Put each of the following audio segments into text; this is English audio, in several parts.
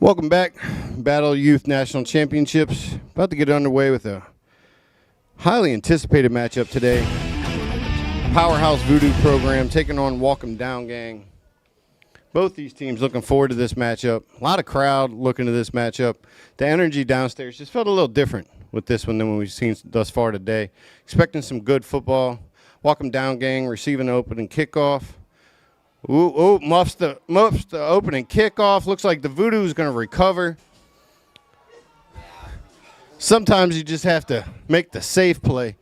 Welcome back. Battle Youth National Championships. About to get underway with a highly anticipated matchup today. Powerhouse Voodoo program taking on Walk 'em Down Gang. Both these teams looking forward to this matchup. A lot of crowd looking to this matchup. The energy downstairs just felt a little different with this one than what we've seen thus far today. Expecting some good football. Walk 'em Down Gang receiving the opening kickoff. Ooh, muffs the opening kickoff. Looks like the Voodoo is going to recover. Sometimes you just have to make the safe play.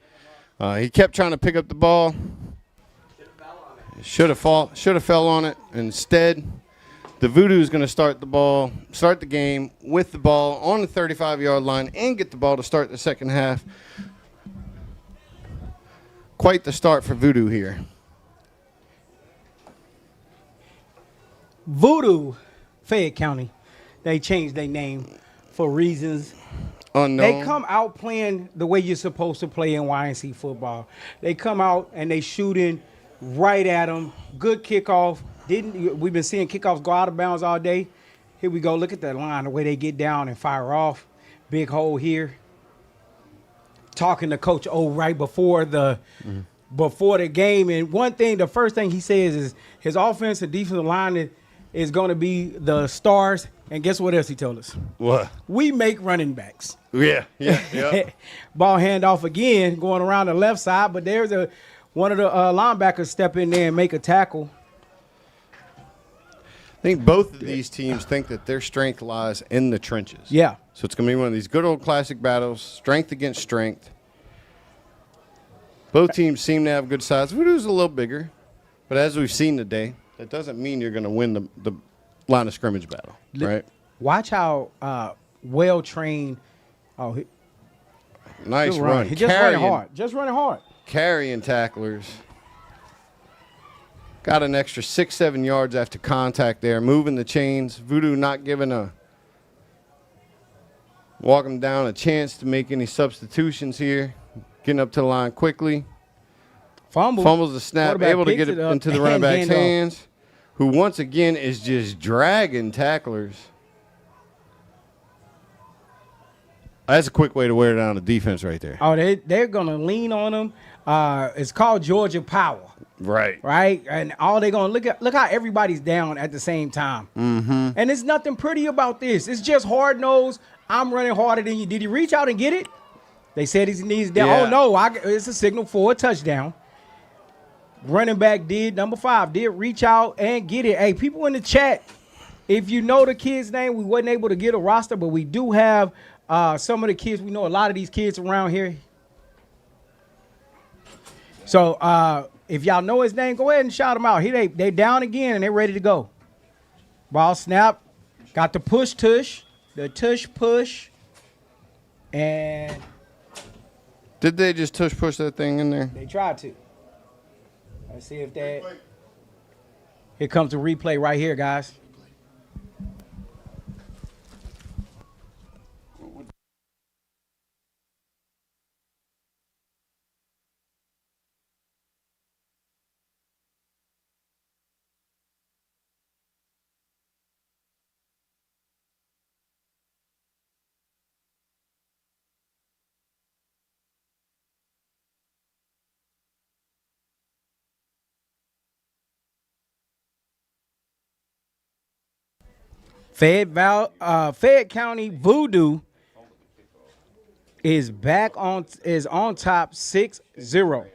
He kept trying to pick up the ball. Should have fell on it. Instead, the Voodoo is going to start the game with the ball on the 35-yard line and get the ball to start the second half. Quite the start for Voodoo here. Voodoo, Fayette County, they changed their name for reasons Unknown. They come out playing the way you're supposed to play in YNC football. They come out and they shooting right at them. Good kickoff. We've been seeing kickoffs go out of bounds all day. Here we go. Look at that line, the way they get down and fire off. Big hole here. Talking to Coach O right before the game. And one thing, the first thing he says is his offense and defensive line is going to be the stars. And guess what else he told us? What? We make running backs. Yeah. Ball handoff again, going around the left side, but there's one of the linebackers step in there and make a tackle. I think both of these teams think that their strength lies in the trenches. Yeah. So it's going to be one of these good old classic battles, strength against strength. Both teams seem to have good size. Voodoo's a little bigger, but as we've seen today, that doesn't mean you're going to win the line of scrimmage battle, right? Watch how well-trained. Nice run. He just running hard. Carrying tacklers. Got an extra 6-7 yards after contact there. Moving the chains. Voodoo not giving Walk 'em Down a chance to make any substitutions here. Getting up to the line quickly. Fumbles the snap. Able to get it into the running back's hands. Who once again is just dragging tacklers. That's a quick way to wear down the defense right there. Oh, they're going to lean on them. It's called Georgia Power. Right? And all they're going to look how everybody's down at the same time. Mm-hmm. And there's nothing pretty about this. It's just hard-nosed. I'm running harder than you. Did he reach out and get it? They said his knees down. Yeah. Oh, no, it's a signal for a touchdown. Running back number 5 did reach out and get it. Hey, people in the chat, if you know the kid's name, we wasn't able to get a roster, but we do have some of the kids. We know a lot of these kids around here. So if y'all know his name, go ahead and shout him out. They down again, and they're ready to go. Ball snap. Got the push. And did they just push that thing in there? they tried to. Let's see if that. Here comes the replay right here, guys. Fayette County Voodoo is on top 6-0.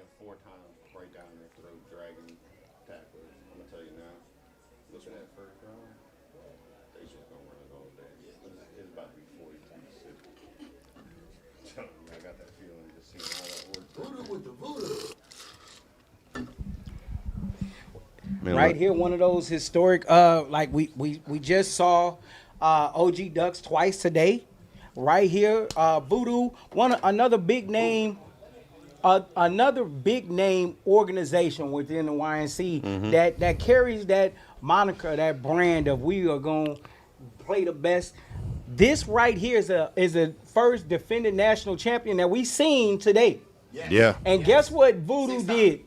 Right here, one of those historic, like we just saw OG Ducks twice today. Right here, Voodoo, another big name organization within the YNC that carries that moniker, that brand of we are going to play the best. This right here is a first defending national champion that we seen today. Yeah. And guess what Voodoo did?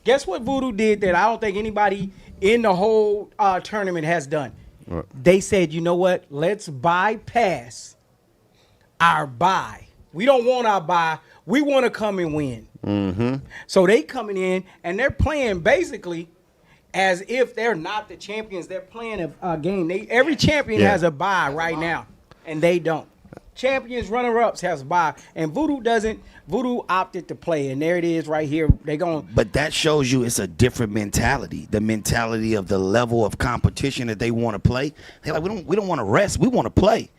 Guess what Voodoo did that I don't think anybody in the whole tournament has done? What? They said, you know what? Let's bypass our bye. We don't want our bye. We want to come and win. Mm-hmm. So they coming in and they're playing basically as if they're not the champions. They're playing a game. Every champion has a bye right now, and they don't. Champions, runner-ups has a bye, and Voodoo doesn't. Voodoo opted to play, and there it is right here. They going. But that shows you it's a different mentality. The mentality of the level of competition that they want to play. They're like, we don't want to rest. We want to play.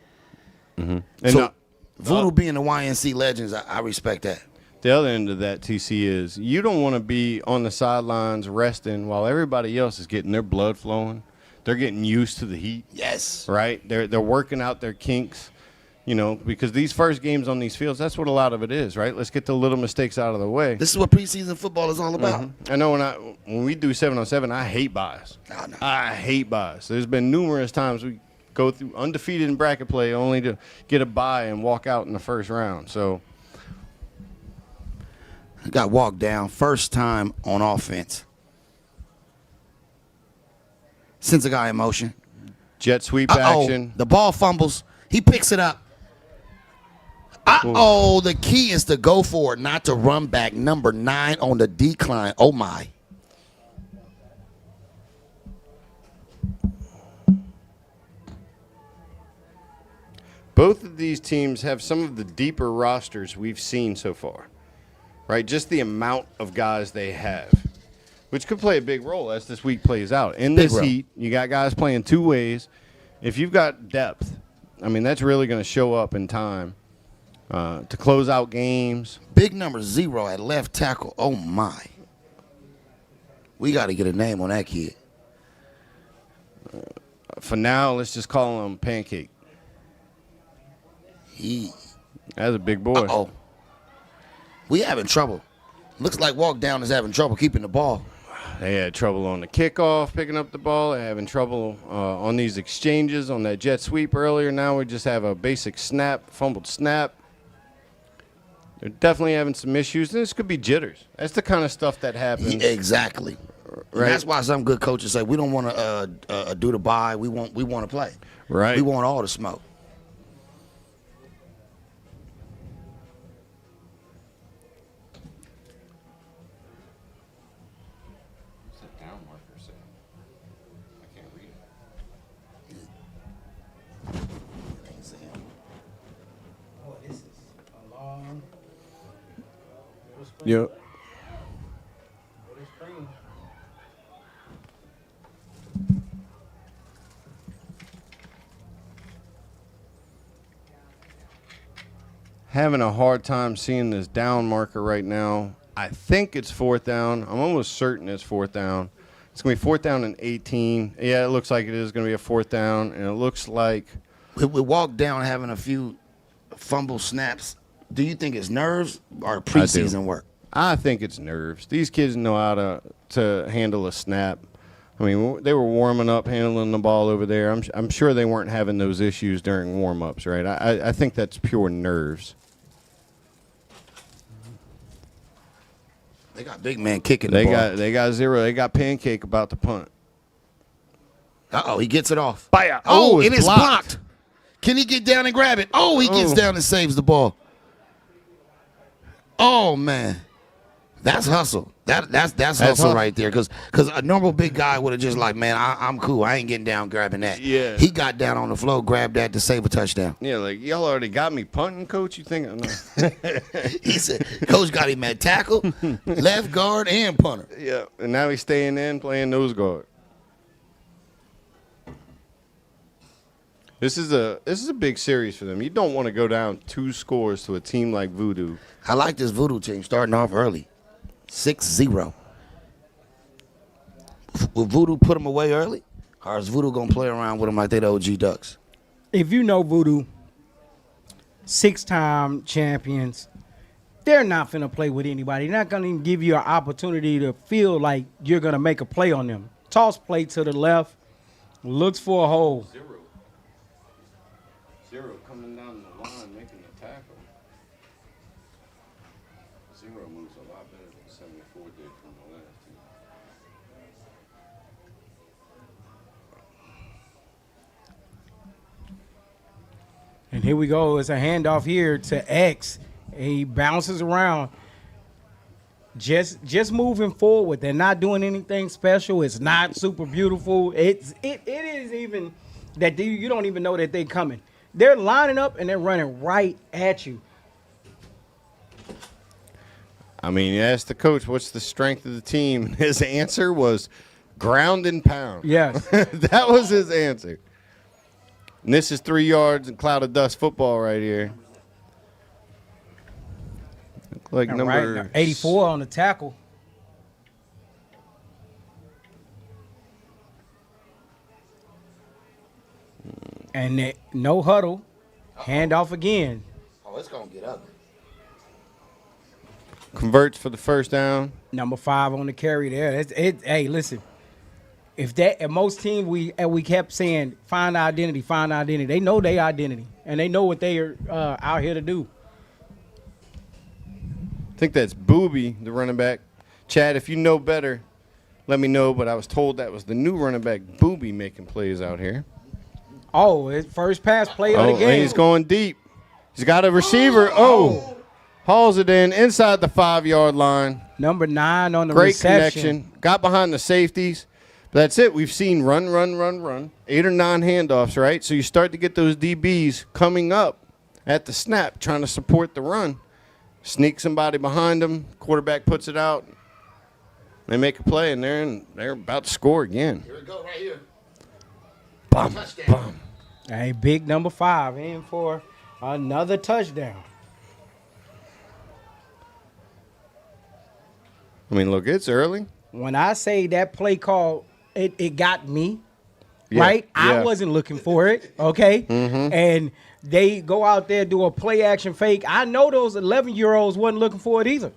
Mm-hmm. And So Voodoo being the YNC legends, I respect that. the other end of that, TC, is you don't want to be on the sidelines resting while everybody else is getting their blood flowing. They're getting used to the heat. Yes. Right? They're working out their kinks, you know, because these first games on these fields, that's what a lot of it is, right? Let's get the little mistakes out of the way. This is what preseason football is all about. I know when we do 7-on-7, I hate buys. Oh, no. I hate buys. There's been numerous times we go through undefeated in bracket play only to get a bye and walk out in the first round. So Got walked down first time on offense. Sends a guy in motion. jet sweep action. The ball fumbles. He picks it up. The key is to go for it, not to run back. Number 9 on the decline. Oh, my. Both of these teams have some of the deeper rosters we've seen so far, right? Just the amount of guys they have, which could play a big role as this week plays out. In this heat, you got guys playing two ways. If you've got depth, I mean, that's really going to show up in time to close out games. Big number 0 at left tackle. Oh, my. We got to get a name on that kid. For now, let's just call him Pancake. That's a big boy. Uh-oh. We having trouble. Looks like Walk Down is having trouble keeping the ball. They had trouble on the kickoff picking up the ball. They're having trouble on these exchanges on that jet sweep earlier. Now we just have a basic snap, fumbled snap. They're definitely having some issues. This could be jitters. That's the kind of stuff that happens. Yeah, exactly. Right. That's why some good coaches say we don't want to do the buy. We want to play. Right. We want all the smoke. Yep. Having a hard time seeing this down marker right now. I think it's 4th down. I'm almost certain it's 4th down. It's going to be 4th down and 18. Yeah, it looks like it is going to be a 4th down, and it looks like We Walk Down having a few fumble snaps. Do you think it's nerves or preseason work? I think it's nerves. These kids know how to handle a snap. I mean, they were warming up, handling the ball over there. I'm sure they weren't having those issues during warm-ups, right? I think that's pure nerves. They got big man kicking the ball. They got 0. They got Pancake about to punt. Uh-oh, he gets it off. Baya. Oh, it's it is blocked. Can he get down and grab it? Oh, he gets down and saves the ball. Oh, man. That's hustle. That's hustle right there. Because a normal big guy would have just like, man, I'm cool. I ain't getting down grabbing that. Yeah. He got down on the floor, grabbed that to save a touchdown. Yeah, like, y'all already got me punting, coach? You think? No. He said, Coach got him at tackle, left guard, and punter. Yeah, and now he's staying in playing nose guard. This is a big series for them. You don't want to go down 2 scores to a team like Voodoo. I like this Voodoo team starting off early. 6-0. Will Voodoo put them away early? Or is Voodoo going to play around with them like they the OG Ducks? If you know Voodoo, 6-time champions, they're not finna play with anybody. They're not gonna give you an opportunity to feel like you're gonna make a play on them. Toss play to the left, looks for a hole. 0 coming down the line making the tackle. 0 moves a lot better than 74 did from the last Here we go. It's a handoff here to X. And he bounces around. Just moving forward. They're not doing anything special. It's not super beautiful. It is even that you don't even know that they're coming. They're lining up and they're running right at you. I mean, you asked the coach, what's the strength of the team? His answer was ground and pound. Yes. That was his answer. And this is 3 yards and cloud of dust football right here. Look like And number right, 84 on the tackle. And no huddle. Handoff again. Oh, it's going to get ugly. Converts for the first down. Number 5 on the carry there. Hey, listen. If most teams we kept saying find identity. They know their identity and they know what they are out here to do. I think that's Booby, the running back. Chad, if you know better, let me know. But I was told that was the new running back, Booby, making plays out here. Oh, his first pass play of the game. And he's going deep. He's got a receiver. Hauls it in inside the 5-yard line. Number 9 on the Great reception. connection. Got behind the safeties. But that's it. We've seen run. 8 or 9 handoffs, right? So you start to get those DBs coming up at the snap, trying to support the run. Sneak somebody behind them. Quarterback puts it out. They make a play, and they're about to score again. Here we go, right here. Bum, bum. Hey, big number 5 in for another touchdown. I mean, look, it's early. When I say that play call, it got me, Yeah, right? yeah. I wasn't looking for it, okay? Mm-hmm. And they go out there, do a play action fake. I know those 11-year-olds wasn't looking for it either.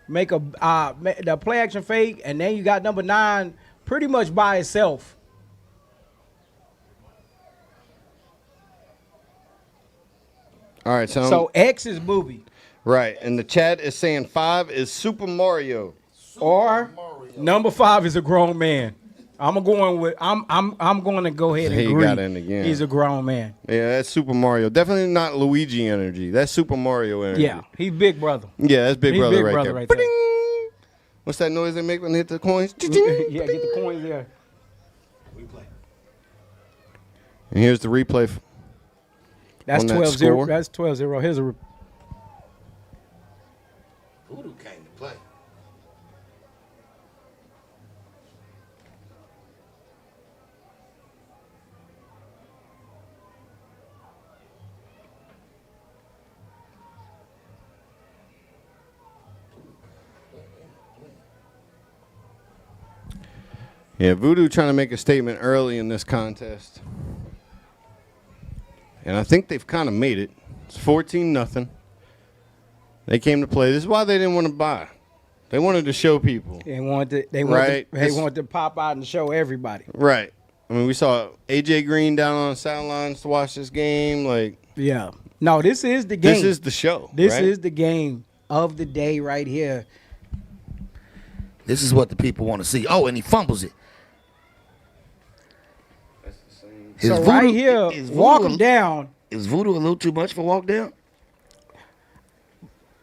Make the play action fake, and then you got number 9 pretty much by itself. All right, So X is Booby. right, and the chat is saying 5 is Super Mario. Or number 5 is a grown man. I'm going to go ahead and He agree. got in again. He's a grown man. Yeah, that's Super Mario. Definitely not Luigi energy. That's Super Mario energy. Yeah, he's big brother. Yeah, that's Big He's Brother Big right Brother there. right there. Ba-ding! What's that noise they make when they hit the coins? Yeah, get the coins there. And here's the replay. That's On that 12-0. score. That's 12-0. Here's a Voodoo came to play. Yeah, Voodoo trying to make a statement early in this contest. And I think they've kind of made it. It's 14-0. They came to play. This is why they didn't want to buy. They wanted to show people. They wanted Right. to pop out and show everybody. Right. I mean, we saw A.J. Green down on the sidelines to watch this game. Like, Yeah. No, this is the game. this is the show. This right? is the game of the day right here. This is what the people want to see. Oh, and he fumbles it. Is So Voodoo- right here, is walk Voodoo- him down. Is Voodoo a little too much for walk down?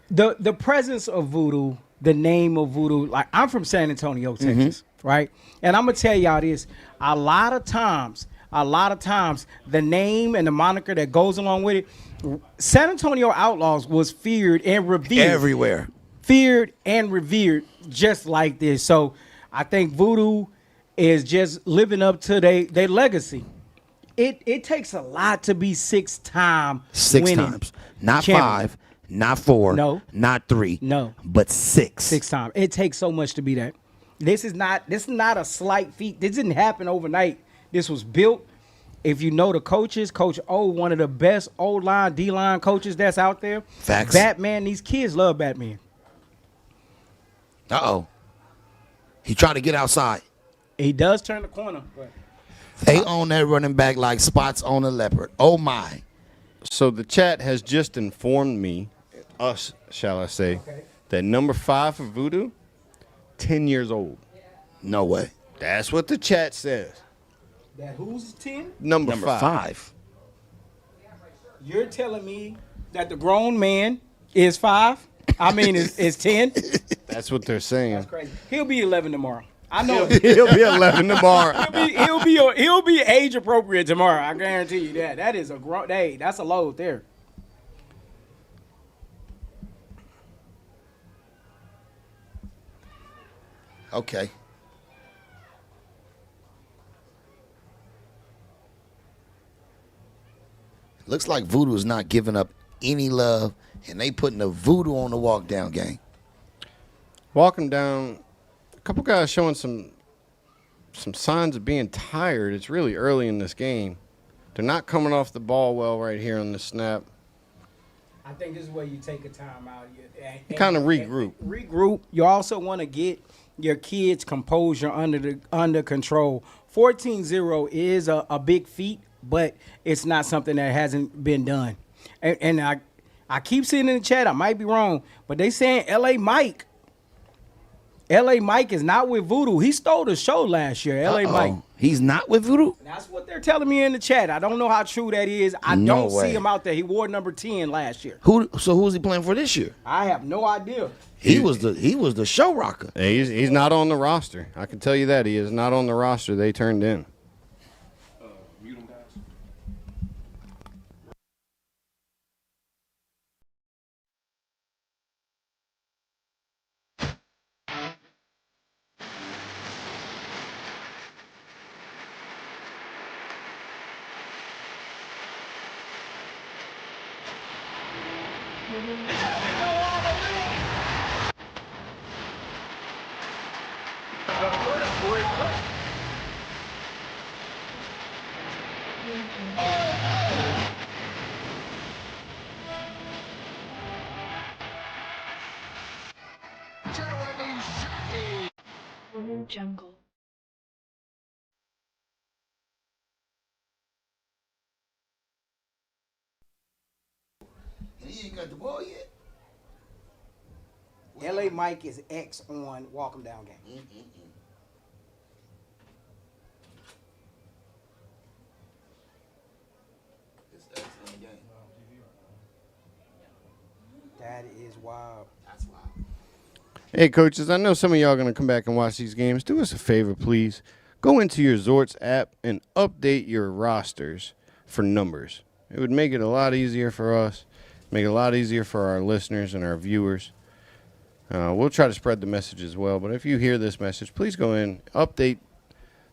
The presence of Voodoo, the name of Voodoo, like I'm from San Antonio, Texas, right? And I'm gonna tell y'all this: a lot of times, the name and the moniker that goes along with it, San Antonio Outlaws was feared and revered Everywhere. feared and revered just like this. So I think Voodoo is just living up to their legacy. It takes a lot to be 6-time Six winning times. Not champion. 5, not 4, No. not 3, No. but 6. 6 times. It takes so much to be that. This is not a slight feat. This didn't happen overnight. This was built. If you know the coaches, Coach O, one of the best O-line, D-line coaches that's out there. Facts. Batman, these kids love Batman. Uh-oh. He tried to get outside. He does turn the corner. But They own that running back like spots on a leopard. Oh, my. So the chat has just informed me, us, shall I say, that number 5 for Voodoo, 10 years old. No way. That's what the chat says. that who's 10? Number Number 5. 5. You're telling me that the grown man is 5? I mean, is 10? That's what they're saying. That's crazy. He'll be 11 tomorrow. I know. He'll be 11 tomorrow. He'll be age appropriate tomorrow. I guarantee you that. That is a grown. Hey, that's a load there. Okay. Looks like Voodoo is not giving up any love, and they putting the Voodoo on the walk down game. Walking down, a couple guys showing some signs of being tired. It's really early in this game. They're not coming off the ball well right here on the snap. I think this is where you take a time out. You kind of regroup. Regroup. You also want to get your kids' composure under control. 14-0 is a big feat, but it's not something that hasn't been done. And I keep seeing in the chat, I might be wrong, but they saying L.A. Mike is not with Voodoo. He stole the show last year, L.A. Mike. He's not with Voodoo? That's what they're telling me in the chat. I don't know how true that is. I No don't way. see him out there. He wore number 10 last year. So who's he playing for this year? I have no idea. He was the show rocker. He's not on the roster. I can tell you that. He is not on the roster they turned in. Mute them, guys. Jungle. He ain't got the ball yet. L.A. Mike is X on Walk 'em Down game. That is wild. That's wild. Hey, coaches, I know some of y'all are going to come back and watch these games. Do us a favor, please. Go into your Zorts app and update your rosters for numbers. It would make it a lot easier for us, make it a lot easier for our listeners and our viewers. We'll try to spread the message as well, but if you hear this message, please go in, update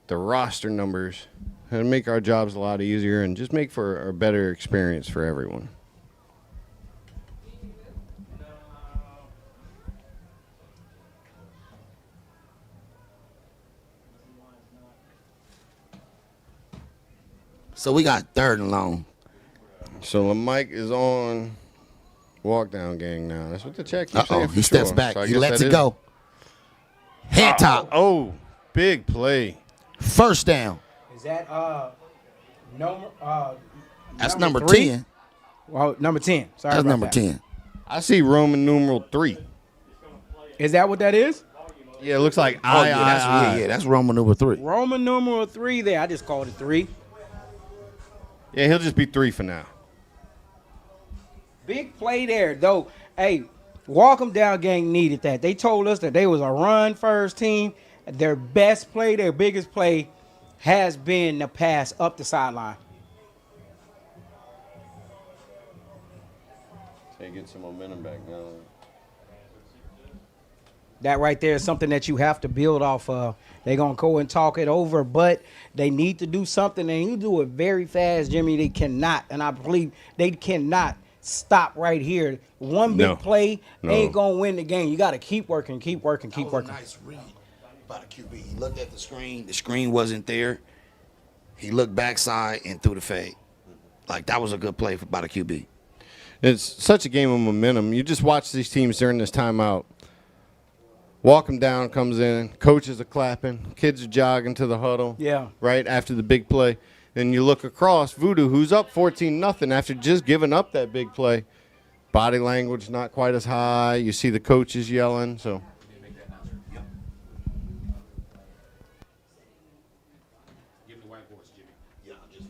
the roster numbers, and make our jobs a lot easier and just make for a better experience for everyone. So we got 3rd and long. So Mike is on walk down gang now. That's what the chat keeps saying. Uh-oh, for he steps sure. back. So I He guess lets that it is- go. Head top. Oh, big play. First down. Is that number? That's number 3? 10. Well, number 10. Sorry That's about number that. 10. I see Roman numeral 3. Is that what that is? Yeah, it looks like Oh, yeah, that's Roman number 3. Roman numeral 3 there. I just called it 3. Yeah, he'll just be 3 for now. Big play there, though. Hey, Walk 'em Down gang needed that. They told us that they was a run-first team. Their best play, their biggest play, has been the pass up the sideline. They get some momentum back now. That right there is something that you have to build off of. They're going to go and talk it over, but they need to do something, and you do it very fast, Jimmy. They cannot, and I believe they cannot stop right here. One big play ain't going to win the game. You got to keep working, keep working, keep working. Nice read by the QB. He looked at the screen. The screen wasn't there. He looked backside and threw the fade. Like, that was a good play by the QB. It's such a game of momentum. You just watch these teams during this timeout. Walk 'em down comes in. Coaches are clapping. Kids are jogging to the huddle. Yeah. Right after the big play. Then you look across. Voodoo, who's up 14-0 after just giving up that big play. Body language not quite as high. You see the coaches yelling. So Give the white horse, Jimmy. Yeah, I'm just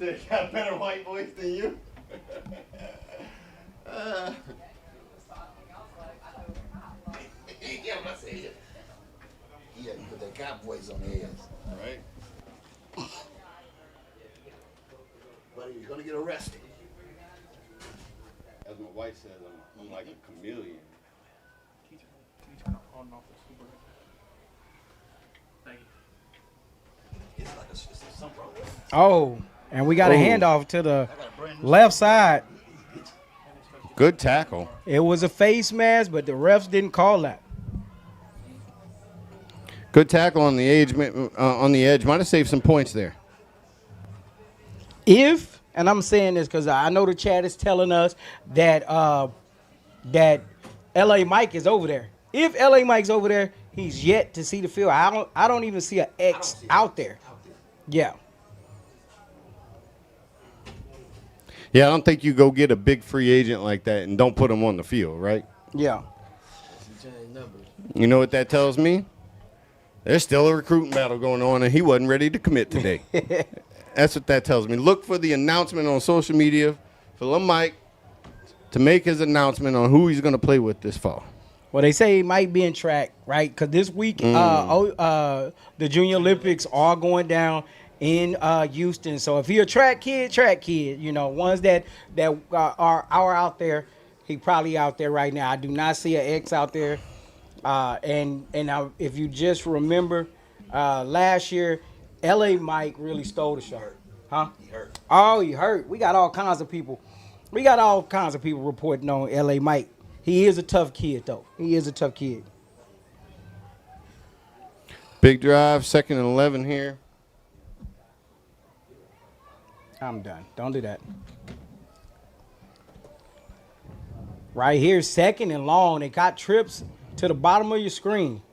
They got a better white voice than you. Yeah, I say it. Yeah, you put that cop voice on the ass. Right. Buddy, you're gonna get arrested. As my wife says, I'm like a chameleon. Can you turn on and off the super? Thank you. It's like it's some problem. Oh, and we got a handoff to the left side. Good tackle. It was a face mask, but the refs didn't call that. Good tackle on the edge. Might have saved some points there. If, and I'm saying this because I know the chat is telling us that that L.A. Mike is over there. If L.A. Mike's over there, he's yet to see the field. I don't even see an X out there. Yeah. Yeah, I don't think you go get a big free agent like that and don't put him on the field, right? Yeah. You know what that tells me? There's still a recruiting battle going on, and he wasn't ready to commit today. That's what that tells me. Look for the announcement on social media for Lil Mike to make his announcement on who he's going to play with this fall. Well, they say he might be in track, right? Because this week, the Junior Olympics are going down in Houston. So if you're a track kid, you know, ones that are out there, he probably out there right now. I do not see an X out there. If you just remember, last year, L.A. Mike really stole the show. Huh? He hurt. Oh, he hurt. We got all kinds of people. Reporting on L.A. Mike. He is a tough kid, though. He is a tough kid. Big drive, 2nd and 11 here. I'm done. Don't do that. Right here, 2nd and long. They got trips to the bottom of your screen.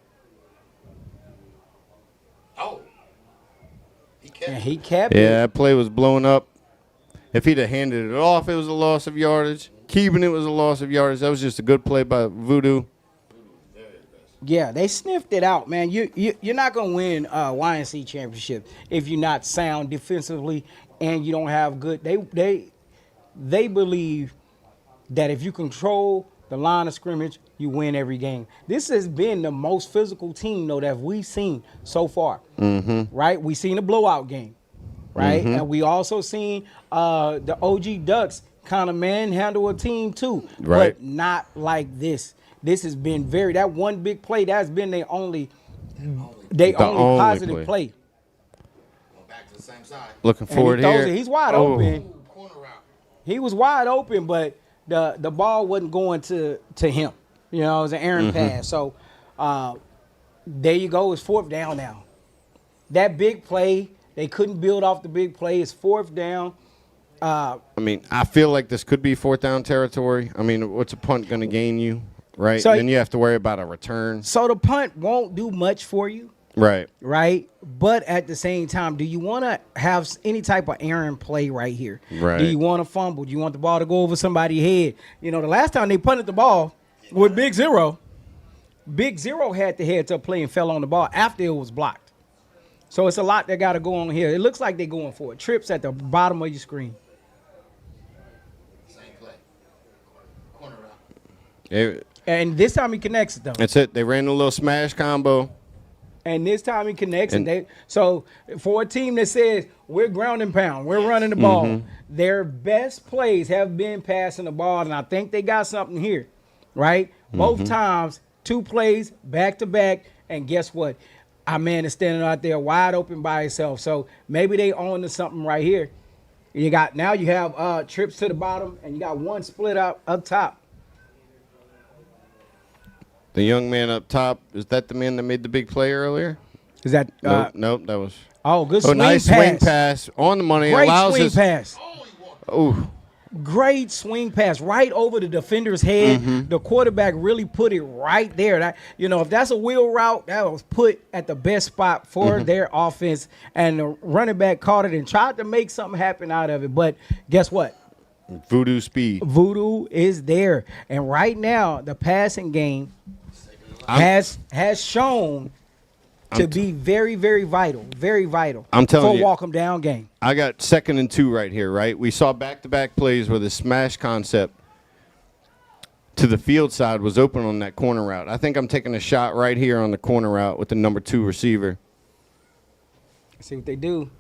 Oh. He kept it. Yeah, that play was blown up. If he'd have handed it off, it was a loss of yardage. Keeping it was a loss of yardage. That was just a good play by Voodoo. Yeah, they sniffed it out, man. You're not gonna win YNC championship if you're not sound defensively and you don't have good. They believe that if you control the line of scrimmage, you win every game. This has been the most physical team, though, that we've seen so far. Mm-hmm. Right? We've seen a blowout game, right? Mm-hmm. And we also seen the OG Ducks kind of manhandle a team too, right? But not like this. This has been that one big play. That's been their only positive play. Going back to the same side. Looking forward here. He's wide open. He was wide open, but the ball wasn't going to him. You know, it was an errant pass. So there you go. It's 4th down now. That big play, they couldn't build off the big play. It's 4th down. I mean, I feel like this could be 4th down territory. I mean, what's a punt going to gain you, right? So, then you have to worry about a return. So the punt won't do much for you. Right. Right. But at the same time, do you want to have any type of errant play right here? Right. Do you want to fumble? Do you want the ball to go over somebody's head? You know, the last time they punted the ball with Big Zero had the heads-up play and fell on the ball after it was blocked. So it's a lot that got to go on here. It looks like they're going for it. Trips at the bottom of your screen. Same play. Corner route. And this time he connects it, though. That's it. They ran a little smash combo. And this time he connects it. So for a team that says we're ground and pound, we're running the ball, their best plays have been passing the ball, and I think they got something here, right? Both times, 2 plays back to back, and guess what? Our man is standing out there wide open by himself. So maybe they own to something right here. You have trips to the bottom, and you got one split up top. The young man up top, is that the man that made the big play earlier? Is that nope, that was good swing nice pass. swing pass on the money. Great Allows swing pass. Oh. Great swing pass right over the defender's head. The quarterback really put it right there. That, you know, if that's a wheel route, that was put at the best spot for their offense. And the running back caught it and tried to make something happen out of it. But guess what? Voodoo speed. Voodoo is there. And right now, the passing game has shown to be very, very vital I'm telling for you. walk 'em down game. I got 2nd and 2 right here, right? We saw back-to-back plays where the smash concept to the field side was open on that corner route. I think I'm taking a shot right here on the corner route with the number 2 receiver. See what they do.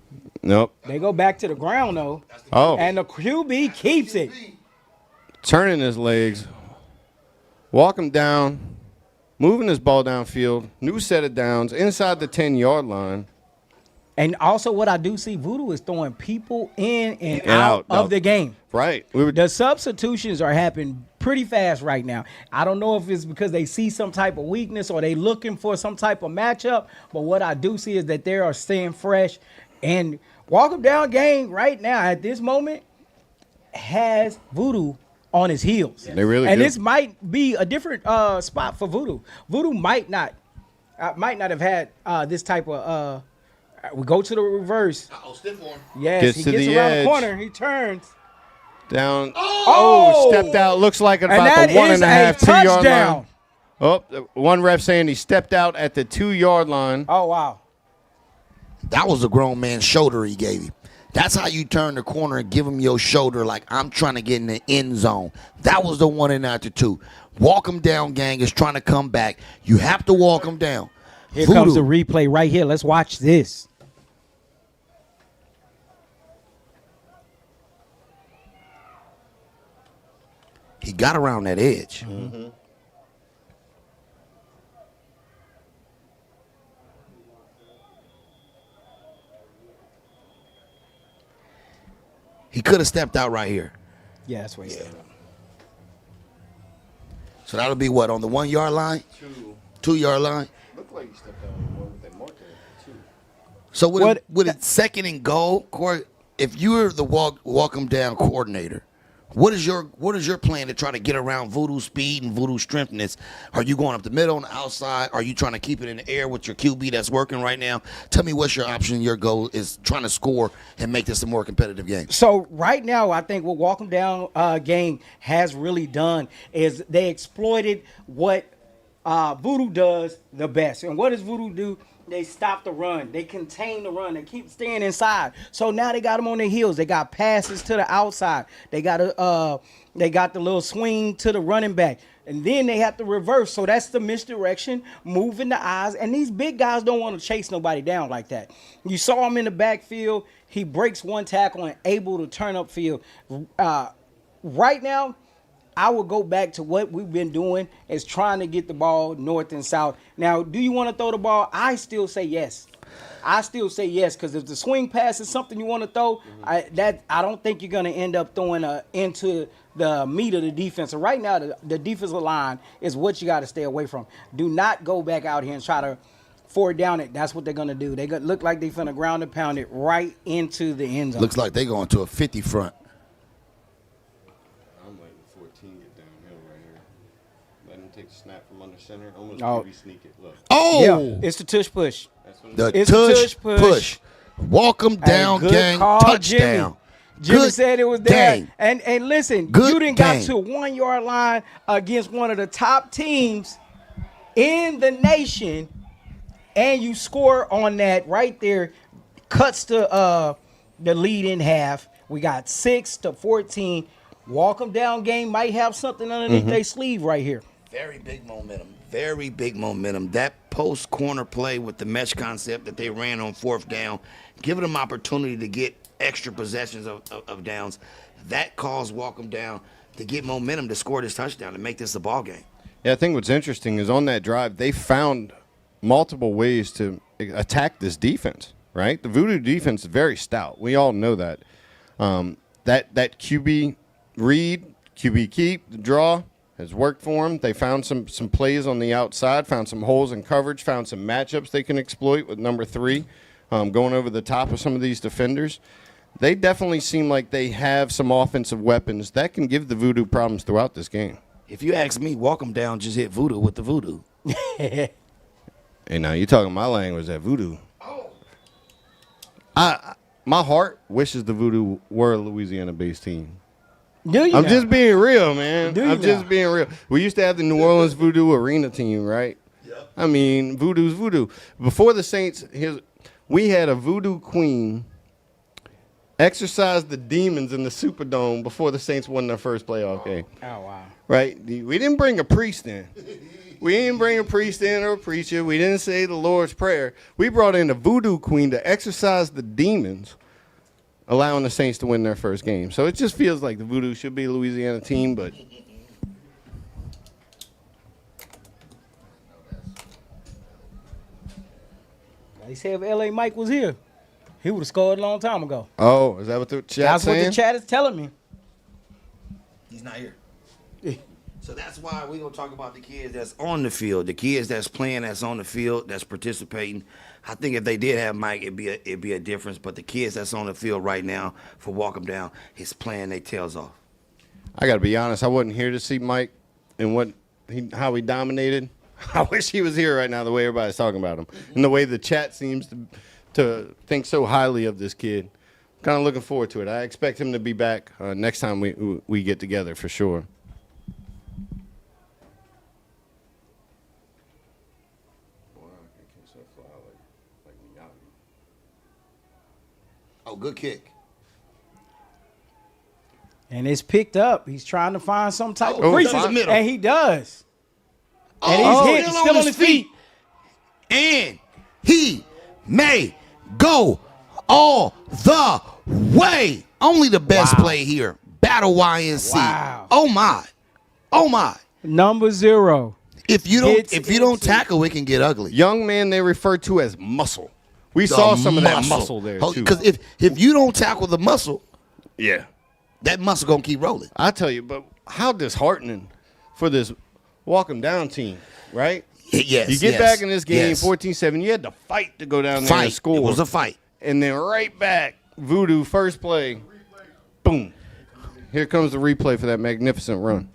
Nope. They go back to the ground, though. Oh. And the QB keeps it. Turning his legs. Walk him down. Moving his ball downfield. New set of downs. Inside the 10-yard line. And also what I do see, Voodoo is throwing people in and out. out of the game. Right. The substitutions are happening pretty fast right now. I don't know if it's because they see some type of weakness or they looking for some type of matchup, but what I do see is that they are staying fresh. And walk 'em down game right now at this moment has Voodoo on his heels. They really and do. this might be a different spot for Voodoo. Voodoo might not have had this type of we go to the reverse. Stiff arm. Yes, Gets he to gets the around edge. the corner. He turns. Down. Oh! Stepped out. Looks like And about that the 1.5, is a 2-yard touchdown. line. Oh, one ref saying he stepped out at the 2-yard line. Oh, wow. That was a grown man's shoulder he gave him. That's how you turn the corner and give him your shoulder like I'm trying to get in the end zone. That was the 1 and out to 2. Walk him down, gang, is trying to come back. You have to walk him down. Here Voodoo. comes the replay right here. Let's watch this. He got around that edge. Mm-hmm. He could have stepped out right here. Yeah, that's where he said. So that'll be what, on the 1-yard line? 2-yard line? Looked like he stepped out with that marker. So What- with it 2nd and goal, Corey, if you're the walk him down coordinator, what is your plan to try to get around Voodoo speed and Voodoo strengthness? Are you going up the middle, on the outside? Are you trying to keep it in the air with your QB that's working right now? Tell me what's your option. Your goal is trying to score and make this a more competitive game. So right now, I think what Walk 'em Down game has really done is they exploited what Voodoo does the best. And what does Voodoo do? They stop the run. They contain the run. They keep staying inside. So now they got them on their heels. They got passes to the outside. They got the little swing to the running back. And then they have to reverse. So that's the misdirection, moving the eyes. And these big guys don't want to chase nobody down like that. You saw him in the backfield. He breaks one tackle and able to turn upfield. Right now, I would go back to what we've been doing is trying to get the ball north and south. Now, do you want to throw the ball? I still say yes. Because if the swing pass is something you want to throw, I don't think you're going to end up throwing into the meat of the defense. So right now, the defensive line is what you got to stay away from. Do not go back out here and try to forward down it. That's what they're going to do. They look like they're going to ground and pound it right into the end zone. Looks like they're going to a 50 front. I'm letting 14 get downhill right here. Let him take the snap from under center. Almost Oh. maybe sneak it. Look. Oh! Yeah, it's the tush push. That's what The It's a tush tush push. push. Walk them down, Hey, good gang. call, Touchdown. Jimmy Good said it was there. game. And listen, Good you didn't game. got to a 1-yard line against one of the top teams in the nation, and you score on that right there, cuts the lead in half. We got 6-14. Walk them down game might have something underneath their sleeve right here. Very big momentum. Very big momentum. That post corner play with the mesh concept that they ran on 4th down, giving them opportunity to get extra possessions of downs, that caused Walk 'em Down to get momentum to score this touchdown and make this a ball game. Yeah, I think what's interesting is on that drive, they found multiple ways to attack this defense, right? The Voodoo defense is very stout. We all know that. That QB read, QB keep, the draw has worked for them. They found some plays on the outside, found some holes in coverage, found some matchups they can exploit with number 3, going over the top of some of these defenders. They definitely seem like they have some offensive weapons that can give the Voodoo problems throughout this game. If you ask me, Walk 'em Down just hit Voodoo with the Voodoo. Hey, now you're talking my language, that Voodoo. My heart wishes the Voodoo were a Louisiana-based team. Do you I'm now? just being real, man. Do you I'm just now? being real. We used to have the New Orleans Voodoo Arena team, right? I mean, voodoo's voodoo. Before the Saints, we had a voodoo queen exorcise the demons in the Superdome before the Saints won their first playoff game. Oh, wow. Right? We didn't bring a priest in. We didn't bring a priest in or a preacher. We didn't say the Lord's Prayer. We brought in a voodoo queen to exorcise the demons, allowing the Saints to win their first game. So it just feels like the voodoo should be a Louisiana team, but They say if L.A. Mike was here, he would have scored a long time ago. oh, is that what the chat's That's saying? what the chat is telling me. He's not here. So that's why we're going to talk about the kids that's on the field, the kids that's playing, that's on the field, that's participating. I think if they did have Mike, it'd be a difference. But the kids that's on the field right now for Walk 'em Down, he's playing their tails off. I got to be honest. I wasn't here to see Mike and how he dominated. I wish he was here right now, the way everybody's talking about him, and the way the chat seems to think so highly of this kid. Kind of looking forward to it. I expect him to be back next time we get together for sure. Oh, good kick. And it's picked up. He's trying to find some type of Oh, breeze. to the middle. And he does. And Oh, he's hit. Still on his feet. And he may go all the way. Only the best Wow. play here. Battle YNC. Wow. Oh my. Oh my. Number 0. If you Hits don't into- tackle, it can get ugly. Young man they refer to as muscle. We saw some of that muscle there, too. Because if you don't tackle the muscle, Yeah. that muscle gonna keep rolling. I tell you, but how disheartening for this Walk 'em Down team, right? Yes. You get yes, back in this game, yes. 14-7. You had to fight to go down there and Fight. score. It was a fight. And then right back, Voodoo, first play, boom. Here comes the replay for that magnificent run.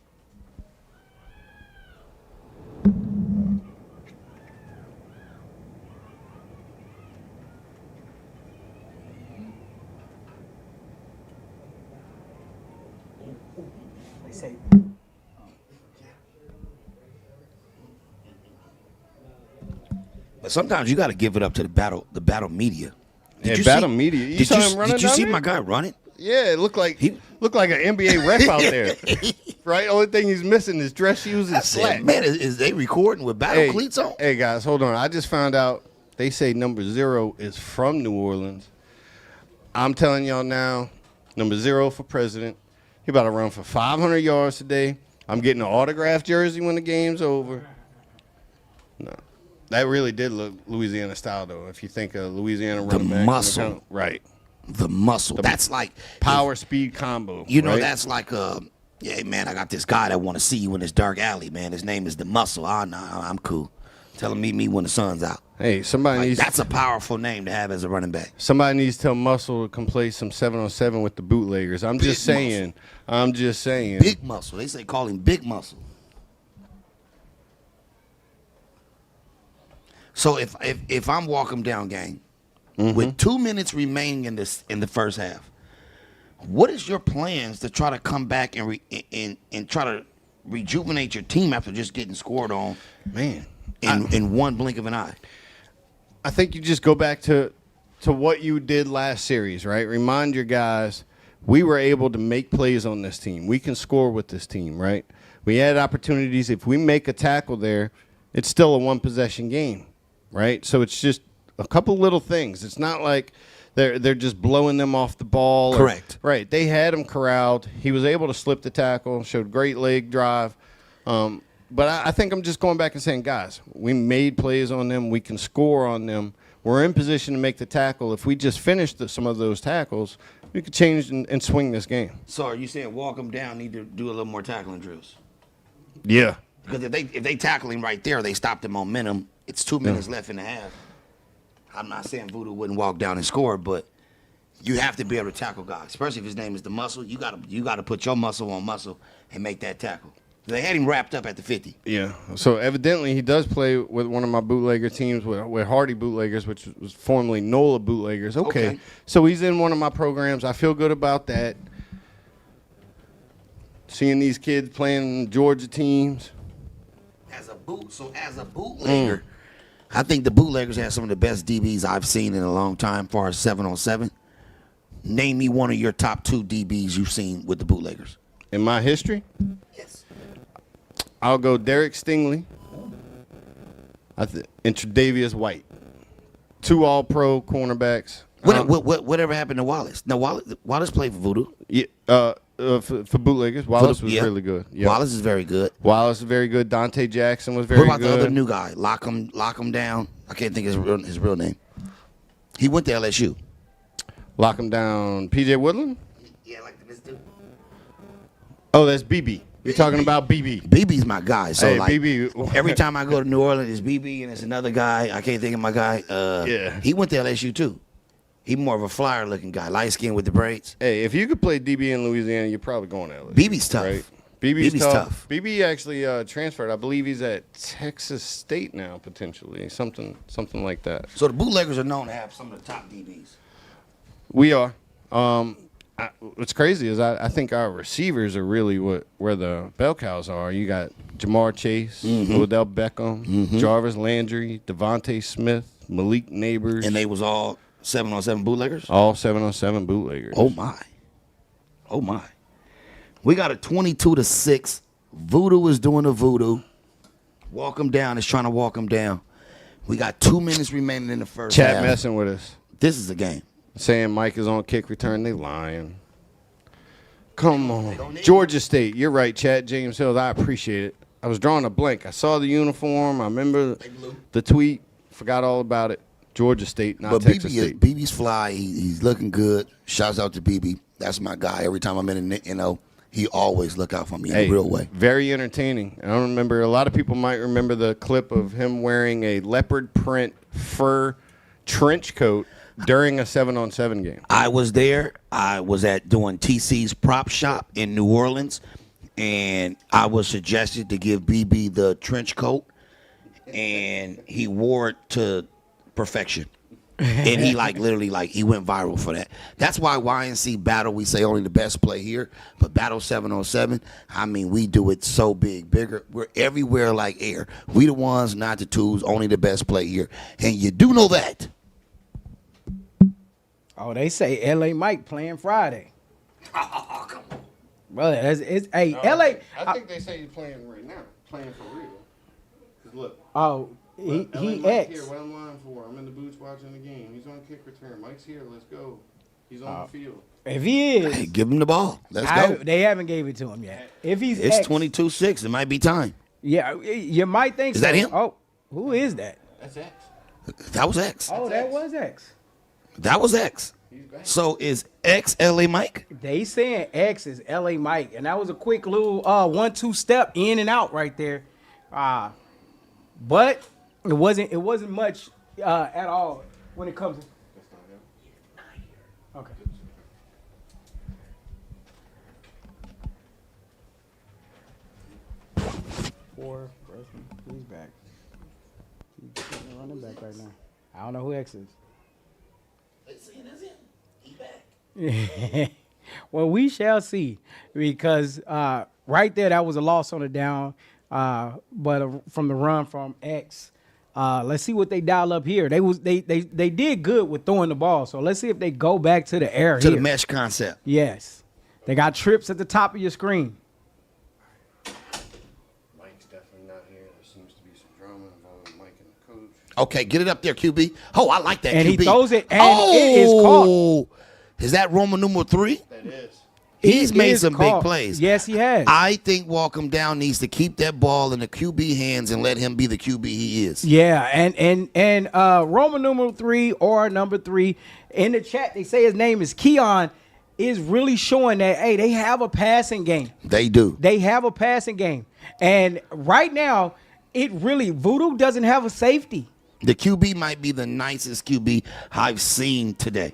They say But sometimes you got to give it up to the battle media. Yeah, you battle see- media. You Did saw him running Did you down see there? my guy running? Yeah, it looked like an NBA ref out there. Right? Only thing he's missing is dress shoes and I said, slacks. man, is they recording with battle cleats on? Hey, guys, hold on. I just found out they say number 0 is from New Orleans. I'm telling y'all now, number 0 for president. He about to run for 500 yards today. I'm getting an autographed jersey when the game's over. No. That really did look Louisiana style, though, if you think of Louisiana running back. muscle. Right. The muscle. That's like Power speed combo. You know, right? that's like yeah, man, I got this guy that want to see you in this dark alley, man. His name is the Muscle. Oh, no, I'm cool. Tell him meet me when the sun's out. Hey, somebody Like, needs that's a powerful name to have as a running back. somebody needs to tell Muscle to come play some 7-on-7 with the bootleggers. I'm just Big saying. I'm just saying. Big Muscle. They say call him Big Muscle. So if I'm Walk 'em Down, gang, with 2 minutes remaining in the first half, what is your plans to try to come back and try to rejuvenate your team after just getting scored on Man. in one blink of an eye? I think you just go back to what you did last series, right? Remind your guys, we were able to make plays on this team. We can score with this team, right? We had opportunities. If we make a tackle there, it's still a one-possession game, right? So it's just a couple little things. It's not like they're just blowing them off the ball. Correct. Right. They had him corralled. He was able to slip the tackle, showed great leg drive. But I think I'm just going back and saying, guys, we made plays on them. We can score on them. We're in position to make the tackle. If we just finish some of those tackles, we could change and swing this game. So are you saying Walk 'em Down need to do a little more tackling drills? Yeah. Because if they tackle him right there, they stop the momentum. It's 2 minutes left in the half. I'm not saying Voodoo wouldn't walk down and score, but you have to be able to tackle guys, especially if his name is the Muscle. You gotta put your muscle on muscle and make that tackle. They had him wrapped up at the 50. Yeah. So evidently he does play with one of my bootlegger teams with Hardy Bootleggers, which was formerly NOLA Bootleggers. Okay. So he's in one of my programs. I feel good about that. Seeing these kids playing Georgia teams. As a bootlegger, I think the bootleggers have some of the best DBs I've seen in a long time. Far as 7-on-7, name me one of your top 2 DBs you've seen with the bootleggers. In my history, Yes. I'll go Derek Stingley. And Tre'Davious White. 2 All-Pro cornerbacks. Whatever happened to Wallace? No, Wallace played for Voodoo. Yeah, for bootleggers, Wallace was really good. Yep. Wallace is very good. Wallace is very good. Dante Jackson was very What about good. the other new guy? Lock him down. I can't think of his real name. He went to LSU. Lock him down. PJ Woodland? Yeah, like the Mr. Oh, that's BB. You're talking about BB. BB's my guy. So Hey, like BB. every time I go to New Orleans, it's BB and it's another guy. I can't think of my guy. Yeah. He went to LSU too. He more of a flyer looking guy, light skinned with the braids. Hey, if you could play DB in Louisiana, you're probably going to LSU. BB's tough. Right? BB's tough. BB actually transferred. I believe he's at Texas State now, potentially. Something like that. So the bootleggers are known to have some of the top DBs. We are. What's crazy is I think our receivers are really where the bell cows are. You got Jamar Chase, Odell Beckham, Jarvis Landry, Devontae Smith, Malik Neighbors. And they was all 7-on-7 bootleggers? All 7-on-7 bootleggers. Oh, my. We got a 22-6. Voodoo is doing the voodoo. Walk him down is trying to walk him down. We got 2 minutes remaining in the first Chat half. messing with us. This is a game. Saying Mike is on kick return. They lying. Come on. Georgia State. You're right, Chat. James Hill. I appreciate it. I was drawing a blank. I saw the uniform. I remember the tweet. Forgot all about it. Georgia State, not Texas State. BB's fly. He's looking good. Shouts out to BB. That's my guy. Every time I'm in he always look out for me in a real way. Very entertaining. I don't remember. A lot of people might remember the clip of him wearing a leopard print fur trench coat during a 7-on-7 game. I was there. I was doing TC's prop shop in New Orleans, and I was suggested to give BB the trench coat, and he wore it to perfection. And he literally he went viral for that. That's why YNC Battle, we say only the best play here, but Battle 7-on-7, I mean, we do it so bigger. We're everywhere like air. We the ones, not the twos, only the best play here. And you do know that. Oh, they say L.A. Mike playing Friday. Oh, come on. Brother, L.A. I think they say he's playing right now. Playing for real. 'Cause look. Oh, he Mike X. here, what I'm lying for. I'm in the boots watching the game. He's on kick return. Mike's here. Let's go. He's on the field. If he is, Hey, give him the ball. Let's go. they haven't gave it to him yet. If he's It's X, 22-6. It might be time. yeah, you might think Is so. that him? Oh, who is that? That's X. That was X. Oh, that was X. That was X. So is X LA Mike? They saying X is L.A. Mike, and that was a quick little 1-2 step in and out right there. But it wasn't much at all when it comes to. Okay. Four freshman. He's back. He's running back right now. I don't know who X is. Well, we shall see, because right there that was a loss on the down, but from the run from X. Let's see what they dial up here. They did good with throwing the ball, so let's see if they go back to the air To here. the mesh concept. Yes, they got trips at the top of your screen. Mike's definitely not here. There seems to be some drama involving Mike and the coach. Okay, get it up there, QB. Oh, I like that, And QB. he throws it, and it is caught. Is that Roman numeral 3? That is. He's It made is some caught. big plays. Yes, he has. I think Walk Him Down needs to keep that ball in the QB hands and let him be the QB he is. Yeah, and Roman numeral 3 or number 3 in the chat, they say his name is Keon, is really showing that hey, they have a passing game. They do. They have a passing game, and right now, Voodoo doesn't have a safety. The QB might be the nicest QB I've seen today.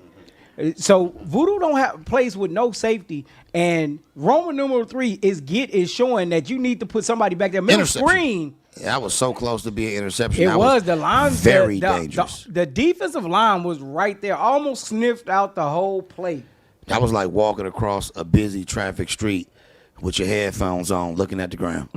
So Voodoo don't have plays with no safety, and Roman numeral 3 is showing that you need to put somebody back there. Middle Interception. screen. That was so close to being an interception. It That was the line very dangerous. The defensive line was right there, almost sniffed out the whole play. That was like walking across a busy traffic street with your headphones on, looking at the ground.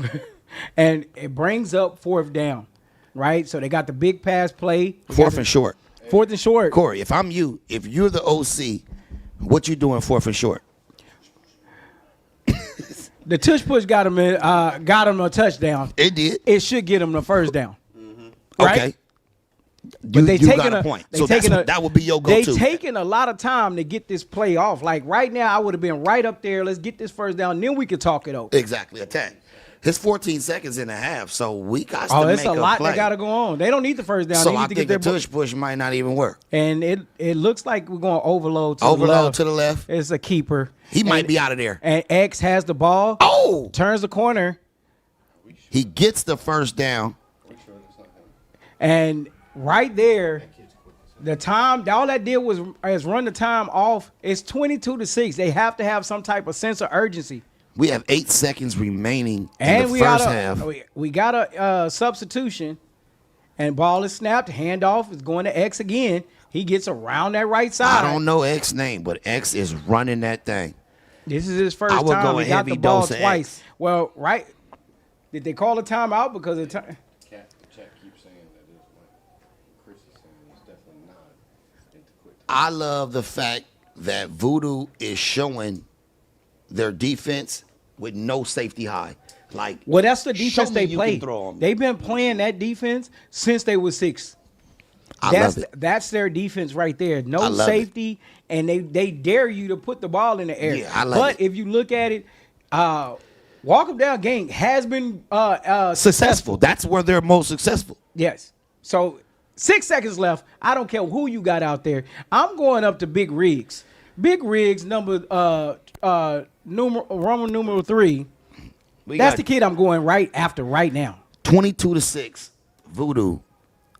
And it brings up fourth down, right? So they got the big pass play. Fourth and short. Fourth and short. Corey, if I'm you, if you're the OC, what you doing fourth and short? The tush push got him a touchdown. It did. It should get him the first down. Right? Okay. But they you taking got a point. So that would be your go-to. They taking a lot of time to get this play off. Like right now, I would have been right up there. Let's get this first down, then we could talk it over. Exactly, attack. It's 14 seconds and a half, so we got to make a play. It's a lot that got to go on. They don't need the first down. So they need I to think get the their tush push might not even work. And it looks like we're going overload to Overload the left. to the left. It's a keeper. He might be out of there. And X has the ball. Oh! Turns the corner. He gets the first down. And right there, the time, all that did was run the time off. It's 22-6. They have to have some type of sense of urgency. We have 8 seconds remaining And in the we first got half. we got a substitution, and ball is snapped. Handoff is going to X again. He gets around that right side. I don't know X's name, but X is running that thing. This is his first I would time. go a He got heavy the ball dose of twice. X. Well, right. Did they call a timeout because of time? Chat keeps saying that it's like Chris is saying it's definitely not into quick time. I love the fact that Voodoo is showing their defense with no safety high. Like, Well, that's the show defense me they you play. can throw on me. They've been playing that defense since they were 6. I That's love it. that's their defense right there. I No love safety, and they dare you to put the ball in the air. Yeah, I love but it. if you look at it, walk up down game has been Successful. That's where they're most successful. Yes. So 6 seconds left. I don't care who you got out there. I'm going up to Big Riggs. Big Riggs, Roman numeral 3. That's the kid I'm going right after right now. 22-6. Voodoo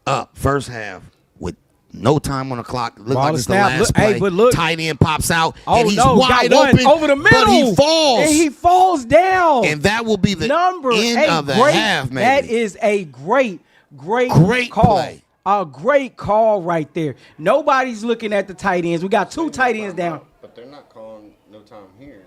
up first half with no time on the clock. Look Ball like is it's the snapped. last play. Hey, but look. Tight end pops out, Oh and he's no! wide got one open over the middle, but he falls. and he falls down. And that will be the number end 8. of the great, half, maybe. That is a great call. Play. A great call right there. Nobody's looking at the tight ends. We got 2 tight ends down. But they're not calling no time here.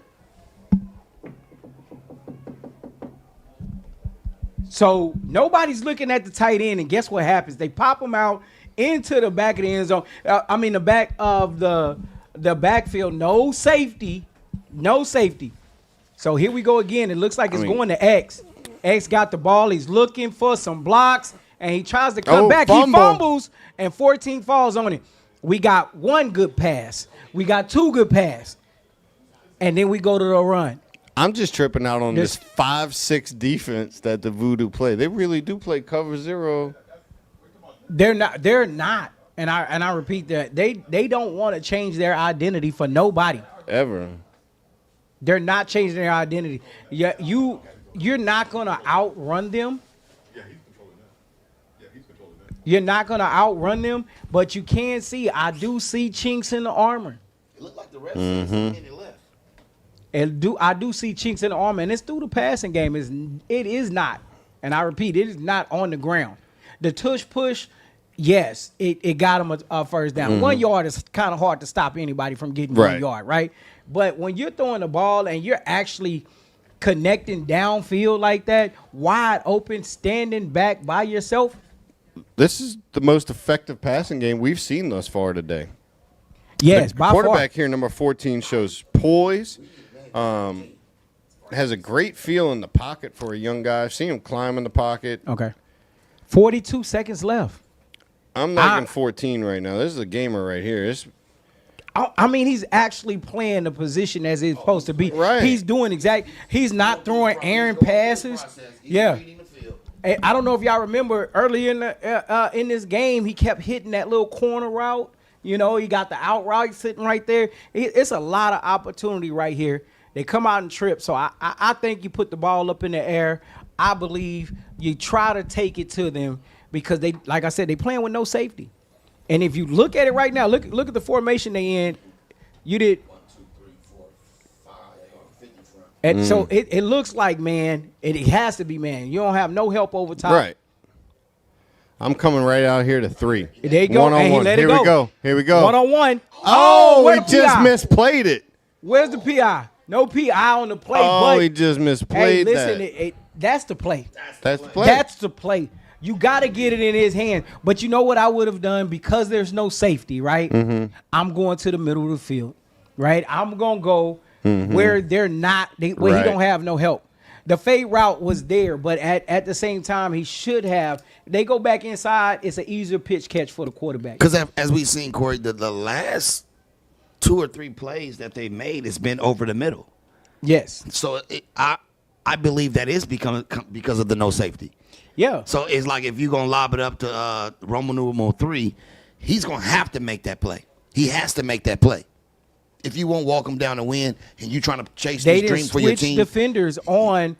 So nobody's looking at the tight end, and guess what happens? They pop them out into the back of the end zone. The back of the backfield. No safety. So here we go again. It looks like it's going to X. X got the ball. He's looking for some blocks, and he tries to come back. Fumble. He fumbles, and 14 falls on it. We got 1 good pass. We got 2 good pass. And then we go to the run. I'm just tripping out on this 5-6 defense that the Voodoo play. They really do play cover 0. They're not. And I repeat that. They don't want to change their identity for nobody. Ever. They're not changing their identity. You're not going to outrun them. You're not going to outrun them, but you can see, I do see chinks in the armor. It looked like the rest of the minute left. I do see chinks in the armor, and it's through the passing game. It is not, and I repeat, it is not on the ground. The tush push, yes, it got him a first down. 1 yard is kind of hard to stop anybody from getting 1 yard, right? But when you're throwing the ball and you're actually connecting downfield like that, wide open, standing back by yourself. This is the most effective passing game we've seen thus far today. Yes, the by quarterback far. here, number 14, shows poise. Has a great feel in the pocket for a young guy. I've seen him climb in the pocket. Okay. 42 seconds left. I'm liking 14 right now. This is a gamer right here. He's actually playing the position as it's supposed to be. Right. He's doing he's not throwing errant passes. Yeah. I don't know if y'all remember early in this game, he kept hitting that little corner route. You know, he got the out route sitting right there. It's a lot of opportunity right here. They come out and trip. So I think you put the ball up in the air. I believe you try to take it to them because they, like I said, they playing with no safety. And if you look at it right now, look at the formation they in. You did. 1, 2, 3, 4, 5, 50 front. And so it looks like, man, it has to be, man. You don't have no help over top. Right. I'm coming right out here to 3. There you go. One on And he one. let it Here go. we go. Here we go. 1-on-1. Oh, where he the just PI? misplayed it. Where's the PI? No PI on the play. Oh, but he just misplayed hey, listen, that. That's the play. That's the play. That's the play. You got to get it in his hand. But you know what I would have done because there's no safety, right? Mm-hmm. I'm going to the middle of the field, right? I'm going to go where they're not, where Right. he don't have no help. The fade route was there, but at the same time, he should have. They go back inside. It's an easier pitch catch for the quarterback. Because as we've seen, Corey, the last 2 or 3 plays that they made has been over the middle. Yes. So I believe that is because of the no safety. Yeah. So it's like if you're going to lob it up to Roman numeral 3, he's going to have to make that play. He has to make that play. If you won't walk him down and win and you're trying to chase They this didn't dream for your switch team. defenders on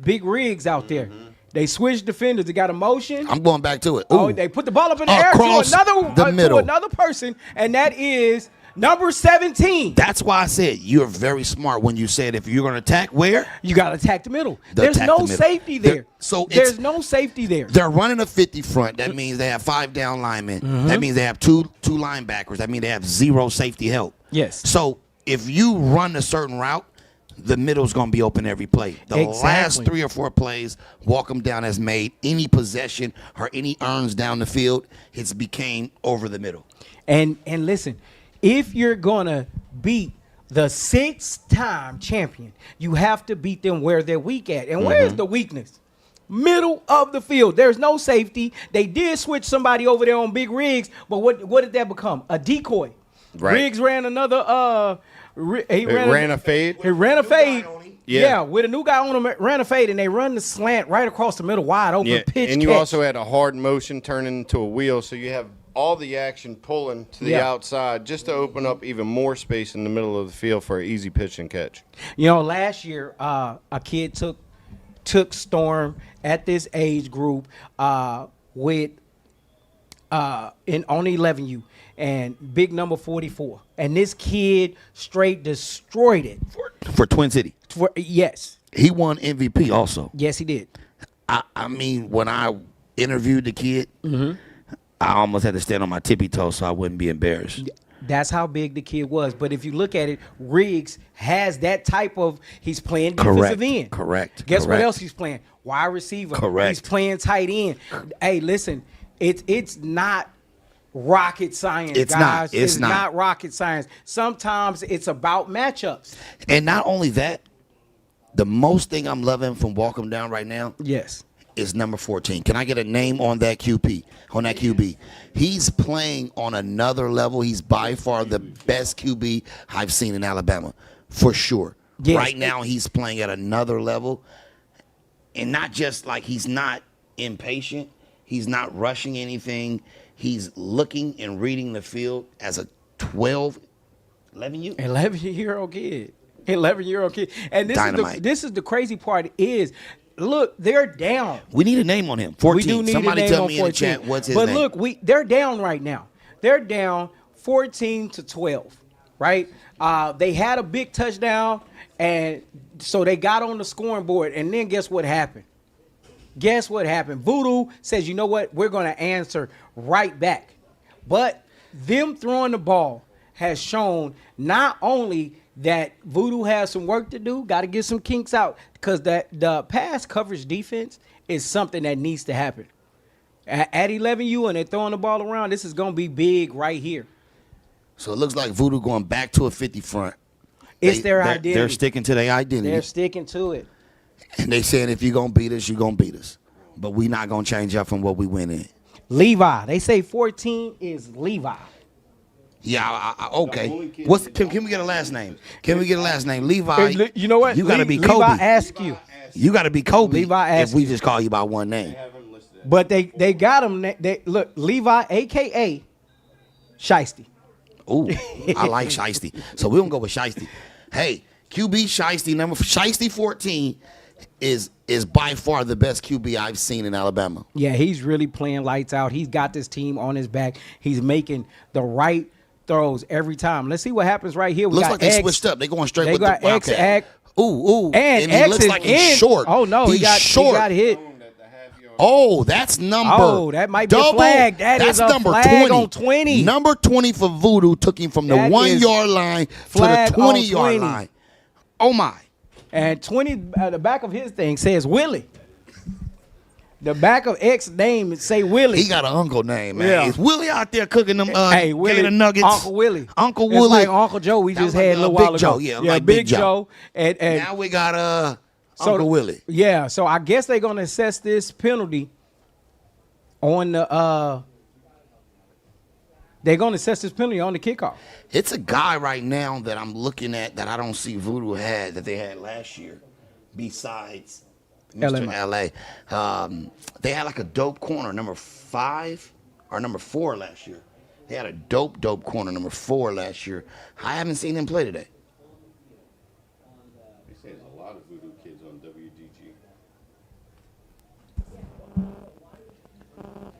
big rigs out there. They switched defenders. They got a motion. I'm going back to it. Oh, Ooh. they put the ball up in the air Across the middle. to another person, and that is number 17. That's why I said you're very smart when you said if you're going to attack where? You got to attack the middle. There's Attack no the middle. safety there. There's no safety there. They're running a 50 front. That means they have 5 down linemen. That means they have two linebackers. That means they have 0 safety help. Yes. So if you run a certain route, the middle's going to be open every play. The last Exactly. 3 or 4 plays, walk them down has made any possession or any earns down the field, it's became over the middle. And listen, if you're gonna beat the 6-time champion, you have to beat them where they're weak at. And where is the weakness? Middle of the field. There's no safety. They did switch somebody over there on big rigs, but what did that become? A decoy. Right. Riggs ran another. He ran a fade. He ran a fade. Yeah. Yeah, with a new guy on him, ran a fade, and they run the slant right across the middle, wide open Yeah, pitch. and you catch. also had a hard motion turning into a wheel, so you have all the action pulling to the Yeah. outside just to open up even more space in the middle of the field for an easy pitch and catch. You know, last year a kid took storm at this age group with in on 11U and big number 44, and this kid straight destroyed it. For Twin City. Yes, He won MVP also. yes, he did. I mean, when I interviewed the kid, I almost had to stand on my tippy toes so I wouldn't be embarrassed. That's how big the kid was. But if you look at it, Riggs has that type of. He's playing defensive end. Correct. Guess what Correct. else he's playing? Wide receiver. Correct. He's playing tight end. Hey, listen, it's not rocket science, It's not. guys. It's not. rocket science. Sometimes it's about matchups. And not only that, the most thing I'm loving from Walk 'em Down right now Yes. is number 14. Can I get a name on that QB? He's playing on another level. He's by far the best QB I've seen in Alabama, for sure. Yes. Right now, he's playing at another level. And not just like he's not impatient. He's not rushing anything. He's looking and reading the field as a 11U. 11-year-old kid. 11-year-old kid. And Dynamite. this is the crazy part is, look, they're down. We need a name on him. 14. We do need Somebody a name tell on me in the 14. chat what's his but name. look, they're down right now. They're down 14-12, right? They had a big touchdown, and so they got on the scoring board. And then guess what happened? Guess what happened? Voodoo says, you know what? We're going to answer right back. But them throwing the ball has shown not only that Voodoo has some work to do, got to get some kinks out, because the pass coverage defense is something that needs to happen. At 11U and they're throwing the ball around, this is going to be big right here. So it looks like Voodoo going back to a 50 front. It's their identity. They're sticking to their identity. They're sticking to it. And they saying if you're going to beat us, you're going to beat us. But we not going to change up from what we went in. Levi. They say 14 is Levi. Yeah, okay. Can we get a last name? Can we get a last name? Levi. Hey, you know what? You got to be Levi Kobe. ask you. You got to be Kobe Levi if asked we you. just call you by one name. But they got him. Look, Levi, a.k.a. Shiesty. Ooh, I like Shiesty. So we're going to go with Shiesty. Hey, QB Shiesty, Shiesty 14 is by far the best QB I've seen in Alabama. Yeah, he's really playing lights out. He's got this team on his back. He's making the right throws every time. Let's see what happens right here. We Looks got like they X. switched up. They going straight They with got the X, Wildcat. Ooh. And he X looks is like he's in. short. Oh, no, he's he got hit. Oh, that's number. Oh, that might be a double. flag. That's a number flag 20. on 20. Number 20 for Voodoo took him from the That 1 is yard line to the flag on 20 yard 20. line. Oh my. And 20, the back of his thing says Willie. The back of X name say Willie. He got an uncle name, man. Yeah. Is Willie out there cooking them Hey, Willie, gator nuggets? Uncle Willie. Uncle It's Willie. like Uncle Joe we That just was had like, a little Big while Joe. ago. Yeah, like Big Joe. And Now we got so Uncle Willie. Yeah, so I guess they're gonna assess this penalty on the they're gonna assess this penalty on the kickoff. It's a guy right now that I'm looking at that I don't see Voodoo had that they had last year, besides Mr. LA. They had like a dope corner, number 5 or number 4 last year. They had a dope corner, number 4 last year. I haven't seen him play today. They say there's a lot of Voodoo kids on WDG.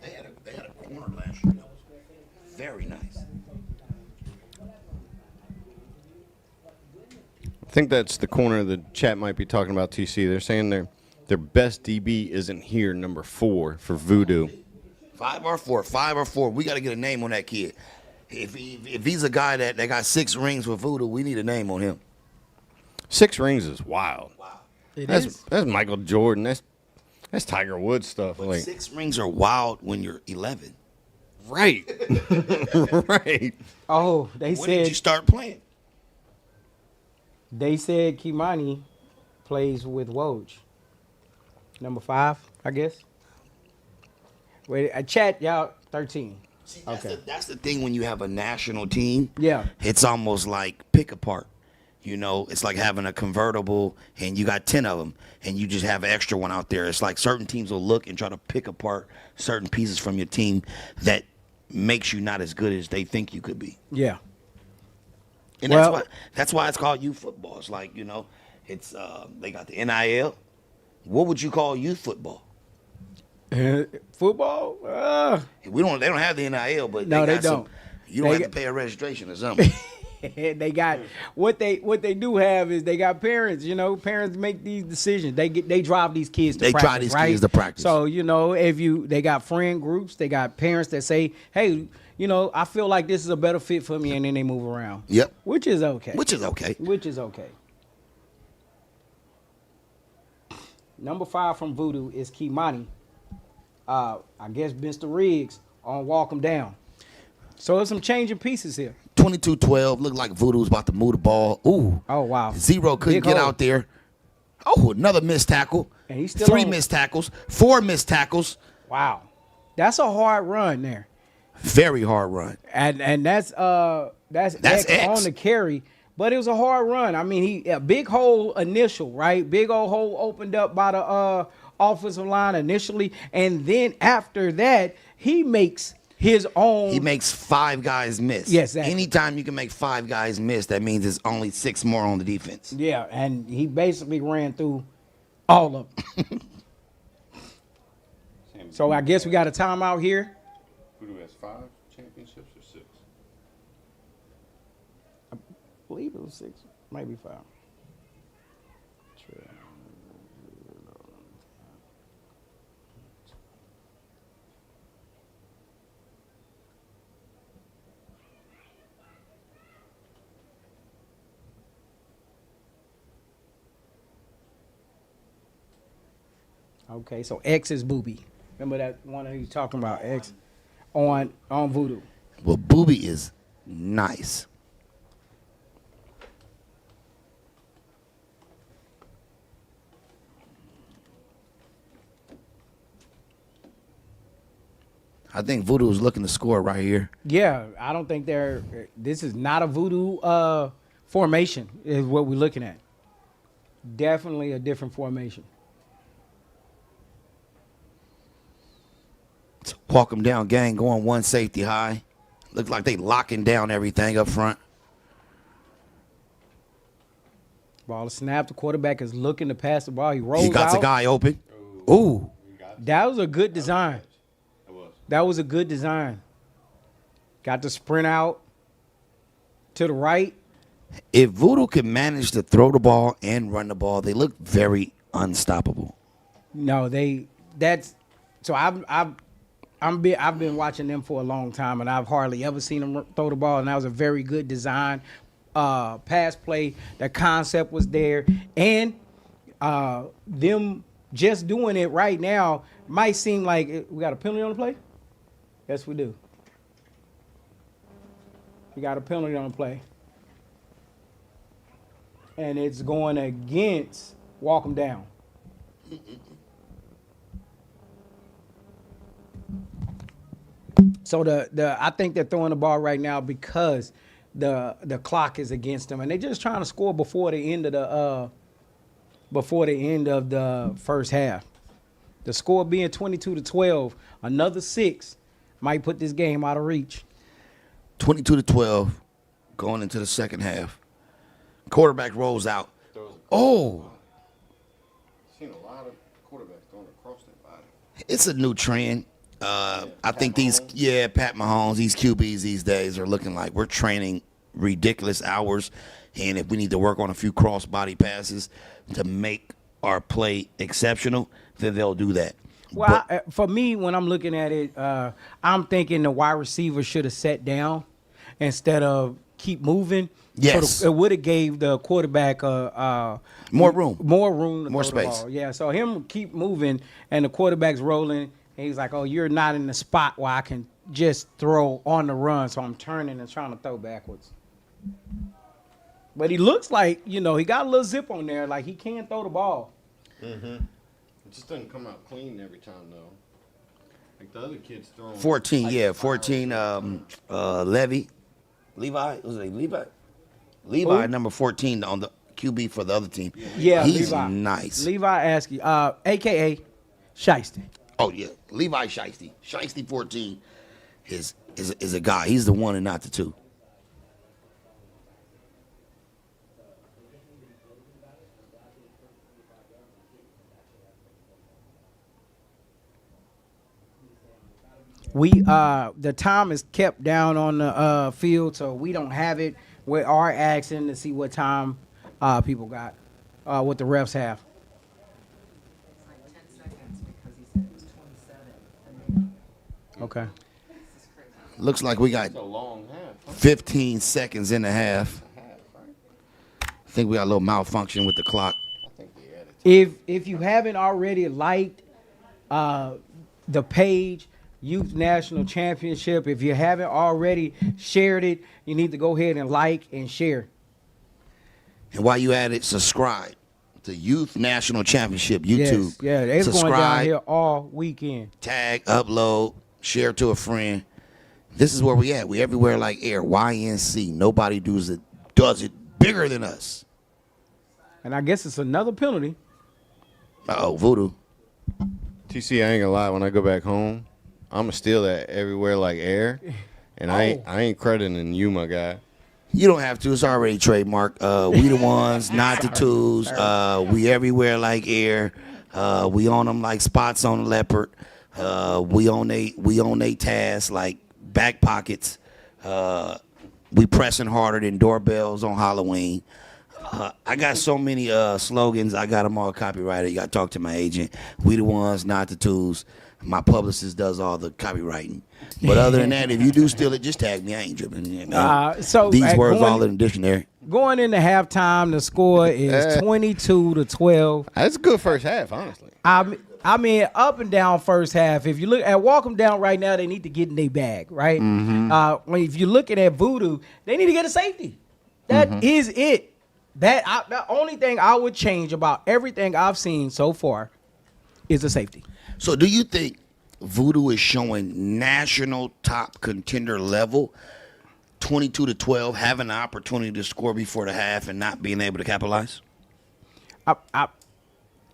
They had a corner last year that was very nice. I think that's the corner the chat might be talking about, TC. They're saying their best DB isn't here, number 4 for Voodoo. 5 or 4, 5 or 4. We got to get a name on that kid. If he's a guy that got 6 rings with Voodoo, we need a name on him. 6 rings is wild. Wow. That's Michael Jordan. That's Tiger Woods stuff. But Like 6 rings are wild when you're 11. right, right. Oh, they When did you said start playing? Kimani plays with Woj. Number 5, I guess. Wait, I chat y'all 13. See, Okay. that's the thing when you have a national team. Yeah. It's almost like pick apart. You know, it's like having a convertible and you got 10 of them and you just have an extra one out there. It's like certain teams will look and try to pick apart certain pieces from your team that makes you not as good as they think you could be. Yeah. And that's why it's called youth football. It's like, you know, it's they got the NIL. What would you call youth football? Football? They don't have the NIL, but No, they got some- don't. You don't They have got- to pay a registration or something. They got what they do have is they got parents. You know, parents make these decisions. They drive these kids to They practice. drive these right? kids to practice. So you know, they got friend groups, they got parents that say, "Hey, you know, I feel like this is a better fit for me," and then they move around. Yep. Which is okay. Which is okay. Which is okay. Number 5 from Voodoo is Kimani. I guess Mr. Riggs on Walk 'em Down. So there's some changing pieces here. 22-12. Looked like Voodoo was about to move the ball. Ooh. Oh wow. Zero couldn't Big get hole. out there. Oh, another missed tackle. And he's still 3 on. missed tackles. 4 missed tackles. Wow. That's a hard run there. Very hard run. And that's X X. on the carry, but it was a hard run. I mean, a big hole initial, right? Big old hole opened up by the offensive line initially, and then after that, he makes his own. He makes 5 guys miss. Yes, exactly. Anytime you can make 5 guys miss, that means there's only 6 more on the defense. Yeah, and he basically ran through all of them. So I guess we got a timeout here. Voodoo has 5 championships or 6? I believe it was 6, maybe 5. Okay, so X is Booby. Remember that one that he's talking about, X on Voodoo. Well, Booby is nice. I think Voodoo is looking to score right here. Yeah, I don't think this is not a Voodoo formation is what we're looking at. Definitely a different formation. Walk them down, gang, going 1 safety high. Looks like they locking down everything up front. Ball is snapped. The quarterback is looking to pass the ball. He rolls He got out. the guy open. Ooh. That was a good design. That was a good design. Got the sprint out to the right. If Voodoo can manage to throw the ball and run the ball, they look very unstoppable. No, so I've been watching them for a long time, and I've hardly ever seen them throw the ball, and that was a very good design pass play. The concept was there, and them just doing it right now might seem like we got a penalty on the play. Yes, we do. We got a penalty on the play, and it's going against walk them down. So I think they're throwing the ball right now because the clock is against them, and they're just trying to score before the end of the first half. The score being 22-12, another 6 might put this game out of reach. 22-12, going into the second half. Quarterback rolls out. Oh, Seen a lot of quarterbacks throwing across their body. it's a new trend. I think Pat Mahomes, these QBs these days are looking like we're training ridiculous hours, and if we need to work on a few cross-body passes to make our play exceptional, then they'll do that. Well, for me, when I'm looking at it, I'm thinking the wide receiver should have sat down instead of keep moving. Yes. So it would have gave the quarterback More room. more room, to More throw the space. ball. Yeah. So him keep moving, and the quarterback's rolling. And he's like, "Oh, you're not in the spot where I can just throw on the run." So I'm turning and trying to throw backwards. But he looks like he got a little zip on there, like he can throw the ball. It just doesn't come out clean every time, though. Like the other kids throwing. 14, like, yeah, 14. Levi, was it Levi? Levi, Who? number 14 on the QB for the other team. Yeah, he's Levi. nice. Levi Askey, a.k.a. Shiesty. Oh yeah, Levi Shiesty. Shiesty 14 is a guy. He's the one and not the two. The time is kept down on the field, so we don't have it. We are asking to see what time people got, what the refs have. It's like 10 seconds because he said it was 27. Okay. This is crazy. Looks like we got It's a long half. Huh? 15 seconds and a half. Half, right? I think we got a little malfunction with the clock. I think they added. If you haven't already liked the page, Youth National Championship, if you haven't already shared it, you need to go ahead and like and share. And while you at it, subscribe to Youth National Championship YouTube. Yes, yeah, it's going down Subscribe, here all weekend. tag, upload, share to a friend. This is where we at. We everywhere like air. YNC. Nobody does it bigger than us. And I guess it's another penalty. Uh-oh, voodoo. TC, I ain't gonna lie. When I go back home, I'm gonna steal that everywhere like air, and I ain't crediting you, my guy. You don't have to. It's already trademarked. We the ones, not the twos. We everywhere like air. We on them like spots on a leopard. We on they tasks like back pockets. We pressing harder than doorbells on Halloween. I got so many slogans. I got them all copyrighted. You got to talk to my agent. We the ones, not the twos. My publicist does all the copywriting. But other than that, if you do steal it, just tag me. I ain't dripping. So These words going- all in the dictionary. Going into halftime, the score is 22-12. That's a good first half, honestly. I mean, up and down first half. If you look at Walk 'em Down right now, they need to get in their bag, right? If you're looking at Voodoo, they need to get a safety. That is it. The only thing I would change about everything I've seen so far is the safety. So do you think Voodoo is showing national top contender level, 22-12, having the opportunity to score before the half and not being able to capitalize?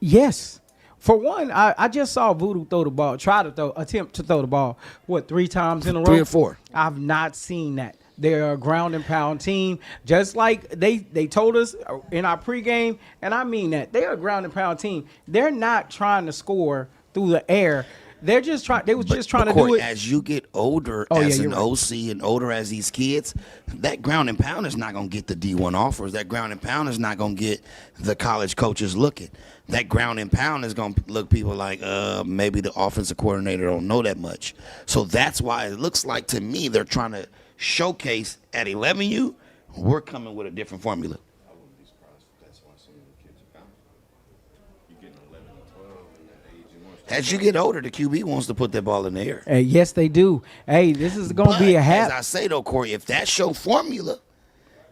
Yes. For one, I just saw Voodoo attempt to throw the ball, 3 times in a row? 3 or 4. I've not seen that. They're a ground and pound team, just like they told us in our pregame, and I mean that. They're a ground and pound team. They're not trying to score through the air. They was just trying to do it. As you get older as an OC and older as these kids, that ground and pound is not going to get the D1 offers. That ground and pound is not going to get the college coaches looking. That ground and pound is going to look people like maybe the offensive coordinator don't know that much. So that's why it looks like to me they're trying to showcase at 11U We're coming with a different formula. I wouldn't be surprised if that's why some of the kids are coming. You're getting 11 and 12 in that age. You want to As you get older, the QB wants to put that ball in the air. Hey, yes, they do. Hey, this is going to be a As I half. say though, Corey, if that's your formula,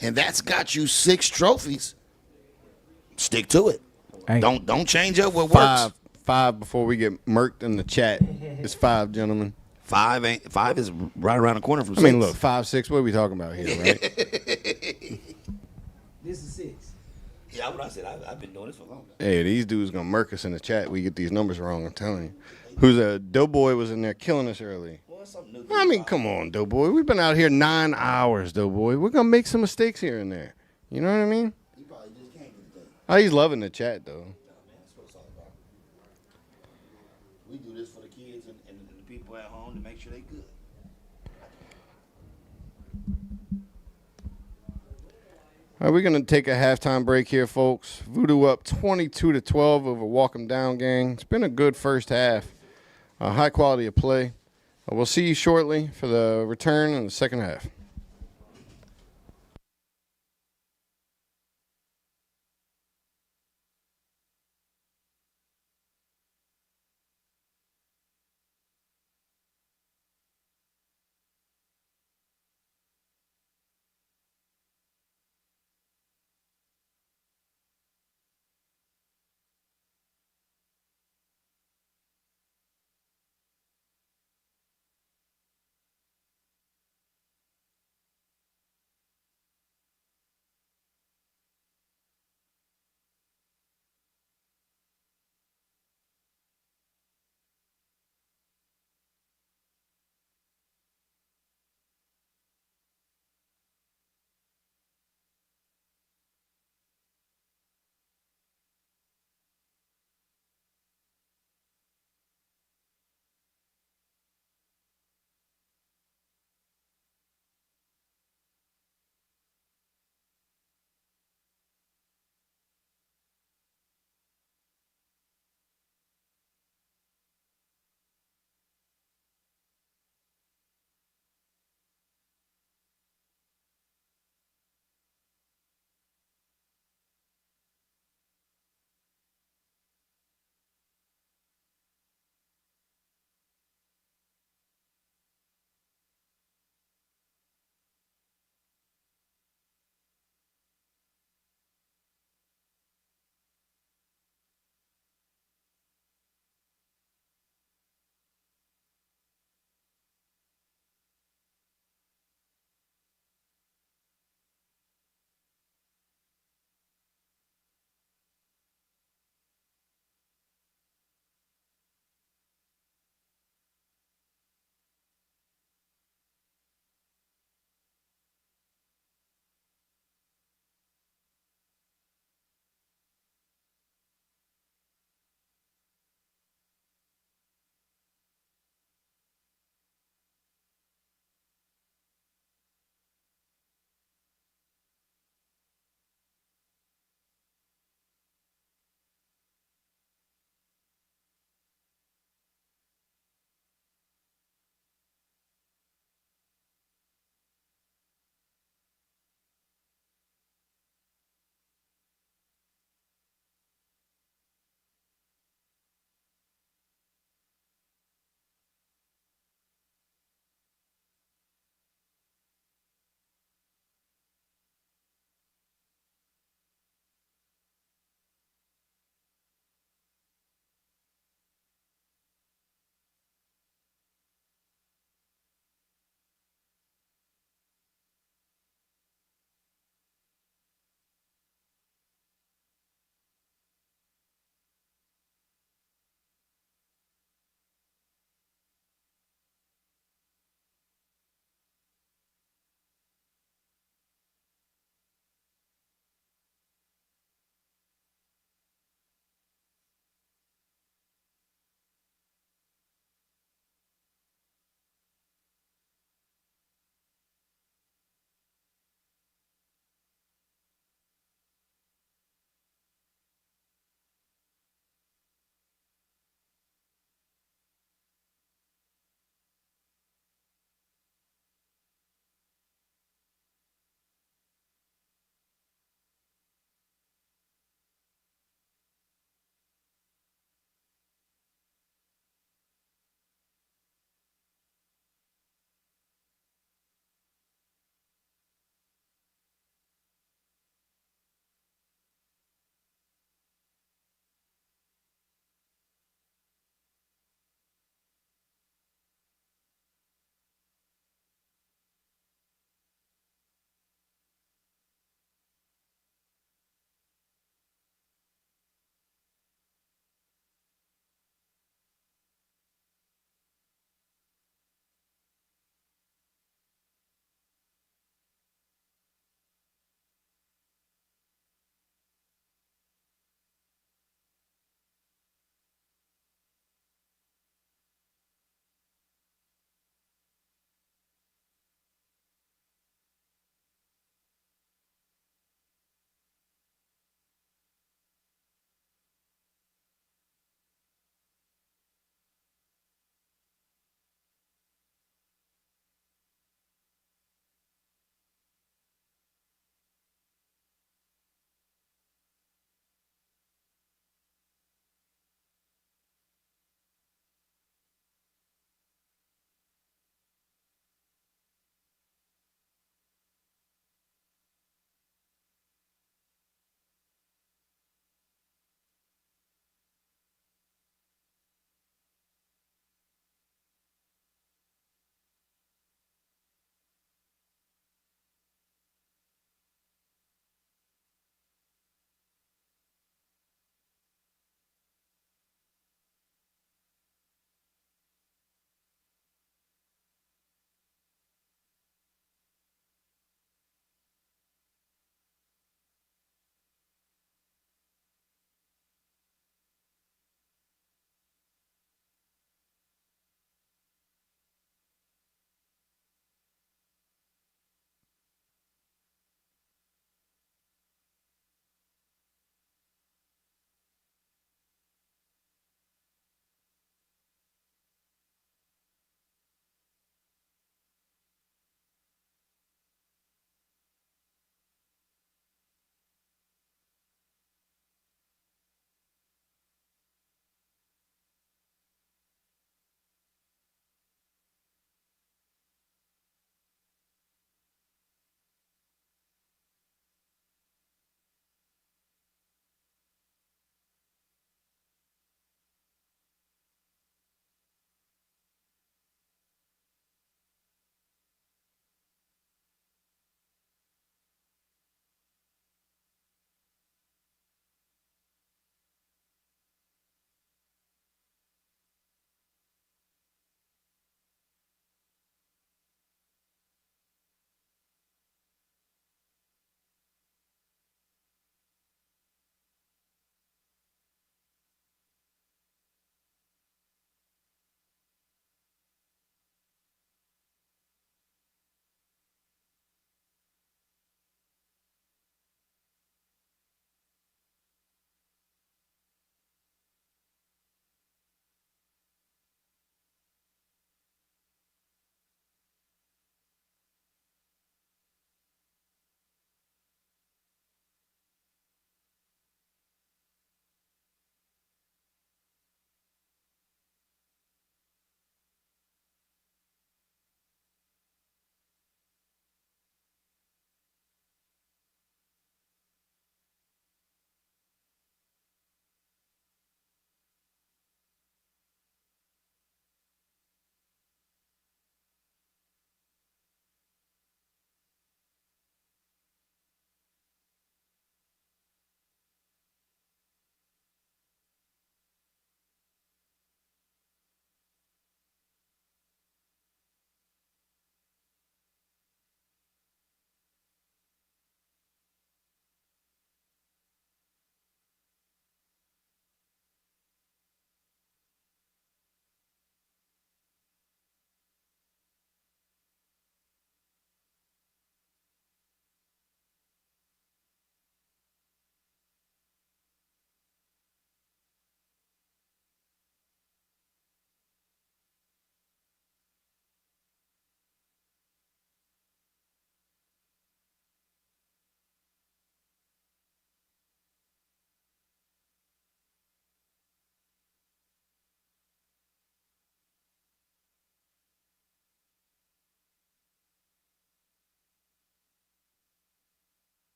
and that's got you 6 trophies, stick to it. Hey. Don't change up what five, works. 5 before we get murked in the chat. It's 5, gentlemen. 5 is right around the corner from 6. I mean, look, 5, 6. What are we talking about here, right? This is 6. Yeah, what I said. I've been doing this for long. Hey, these dudes gonna murk us in the chat. We get these numbers wrong. I'm telling you. Who's a Doughboy was in there killing us early. Well, something new. I mean, come on, Doughboy. We've been out here 9 hours, Doughboy. We're gonna make some mistakes here and there. You know what I mean? He probably just can't get it done. Oh, he's loving the chat though. Man, that's what it's all about. We do this for the kids and the people at home to make sure they good. All right, we're gonna take a halftime break here, folks. Voodoo up 22-12 over Walk 'em Down Gang. It's been a good first half. High quality of play. We'll see you shortly for the return in the second half.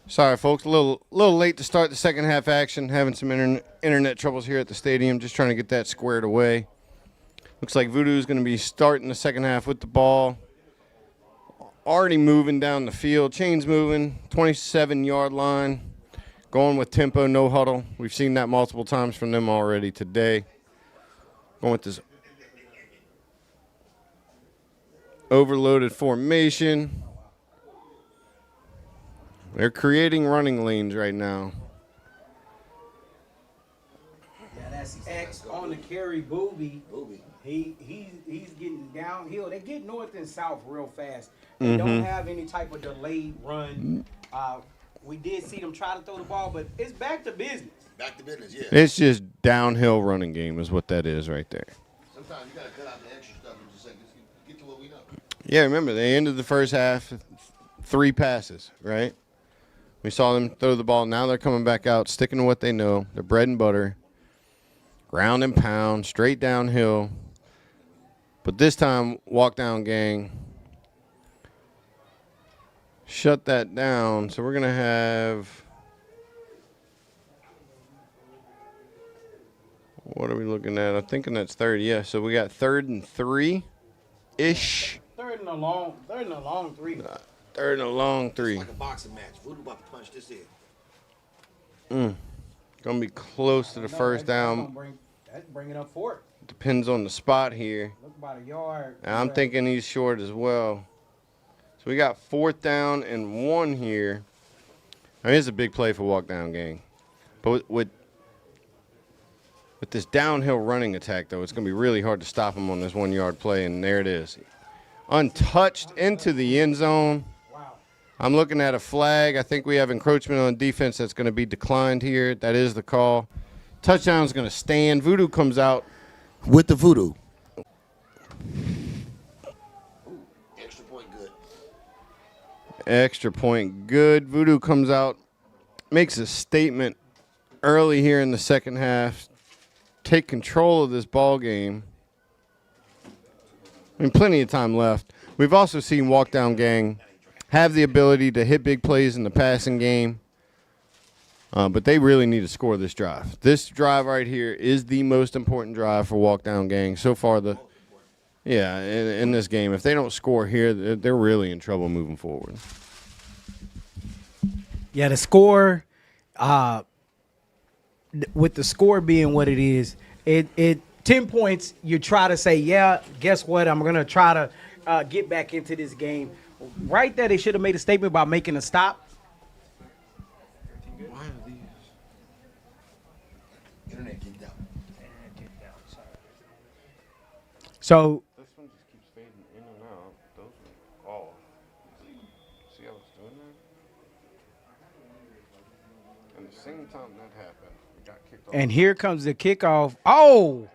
Sorry, folks. A little late to start the second half action. Having some internet troubles here at the stadium. Just trying to get that squared away. Looks like Voodoo's going to be starting the second half with the ball. Already moving down the field. Chains moving. 27-yard line. Going with tempo, no huddle. We've seen that multiple times from them already today. Going with this overloaded formation. They're creating running lanes right now. Yeah, that's X on the carry, Booby. He's getting downhill. They get north and south real fast. They don't have any type of delayed run. We did see them try to throw the ball, but it's back to business. Back to business, yeah. It's just downhill running game is what that is right there. Sometimes you got to cut out the extra stuff and just say, get to what we know. Yeah, remember, they ended the first half 3 passes, right? We saw them throw the ball. Now they're coming back out, sticking to what they know. Their bread and butter. Ground and pound, straight downhill. But this time, walk down gang. Shut that down. So we're going to have, what are we looking at? I'm thinking that's third. Yeah, so we got 3rd and 3-ish. Third and a long 3. 3rd and a long 3. It's like a boxing match. Voodoo about to punch this in. Going to be close to the first down. That's bringing up 4th. Depends on the spot here. Look about a yard. And I'm thinking he's short as well. So we got 4th down and 1 here. I mean, it's a big play for walk down gang. But with this downhill running attack, though, it's going to be really hard to stop him on this 1-yard play. And there it is. Untouched into the end zone. Wow. I'm looking at a flag. I think we have encroachment on defense that's going to be declined here. That is the call. Touchdown's going to stand. Voodoo comes out. With the Voodoo. Extra point good. Extra point good. Voodoo comes out, makes a statement early here in the second half. Take control of this ball game. I mean, plenty of time left. We've also seen Walk Down Gang have the ability to hit big plays in the passing game. But they really need to score this drive. This drive right here is the most important drive for Walk Down Gang so far. In this game, if they don't score here, they're really in trouble moving forward. Yeah, the score, with the score being what it is, it 10 points. You try to say, yeah, guess what? I'm gonna try to get back into this game. Right there, they should have made a statement about making a stop. So This one just keeps fading in and out. Those are off. See how it's doing that? And at the same time that happened, we got kicked off. and here comes the kickoff. Oh,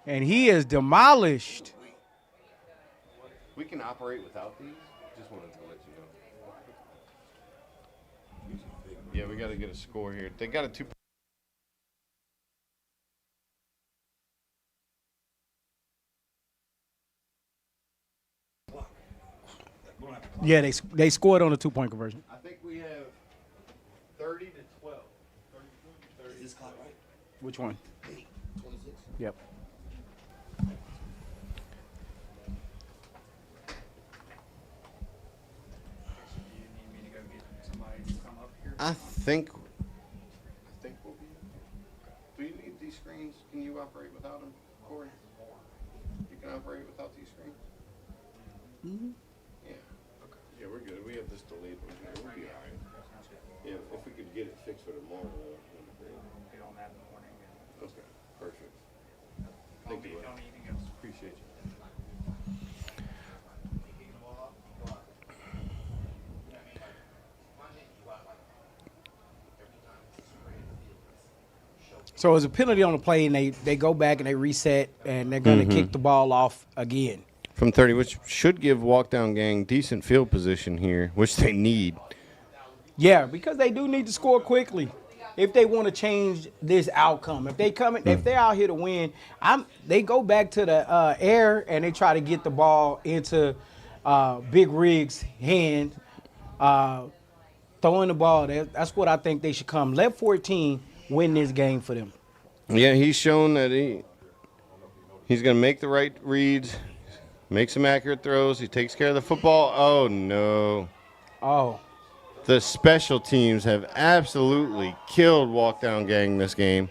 and he is demolished. We can operate without these. Just wanted to let you know. Yeah, we got to get a score here. They got a 2. Yeah, they scored on a 2-point conversion. I think we have 30 to 12. Is this clock right? Which one? 26. Yep. I think we'll be. Do you need these screens? Can you operate without them, Corey? You can operate without these screens? Mm-hmm. Yeah. Okay. Yeah, we're good. We have this delayed one here. We'll be all right. Yeah, if we could get it fixed for tomorrow, that'd be great. Get on that in the morning. Okay, perfect. Don't Thank you. need anything else. Appreciate you. So it's a penalty on the play, and they go back and they reset, and they're going to kick the ball off again. From 30, which should give Walk Down Gang decent field position here, which they need. Yeah, because they do need to score quickly. if they want to change this outcome, if they're out here to win, they go back to the air and they try to get the ball into Big Riggs' hand, throwing the ball. That's what I think they should come. Let 14 win this game for them. Yeah, he's shown that he's going to make the right reads, make some accurate throws. He takes care of the football. Oh, no. Oh. The special teams have absolutely killed Walk Down Gang this game.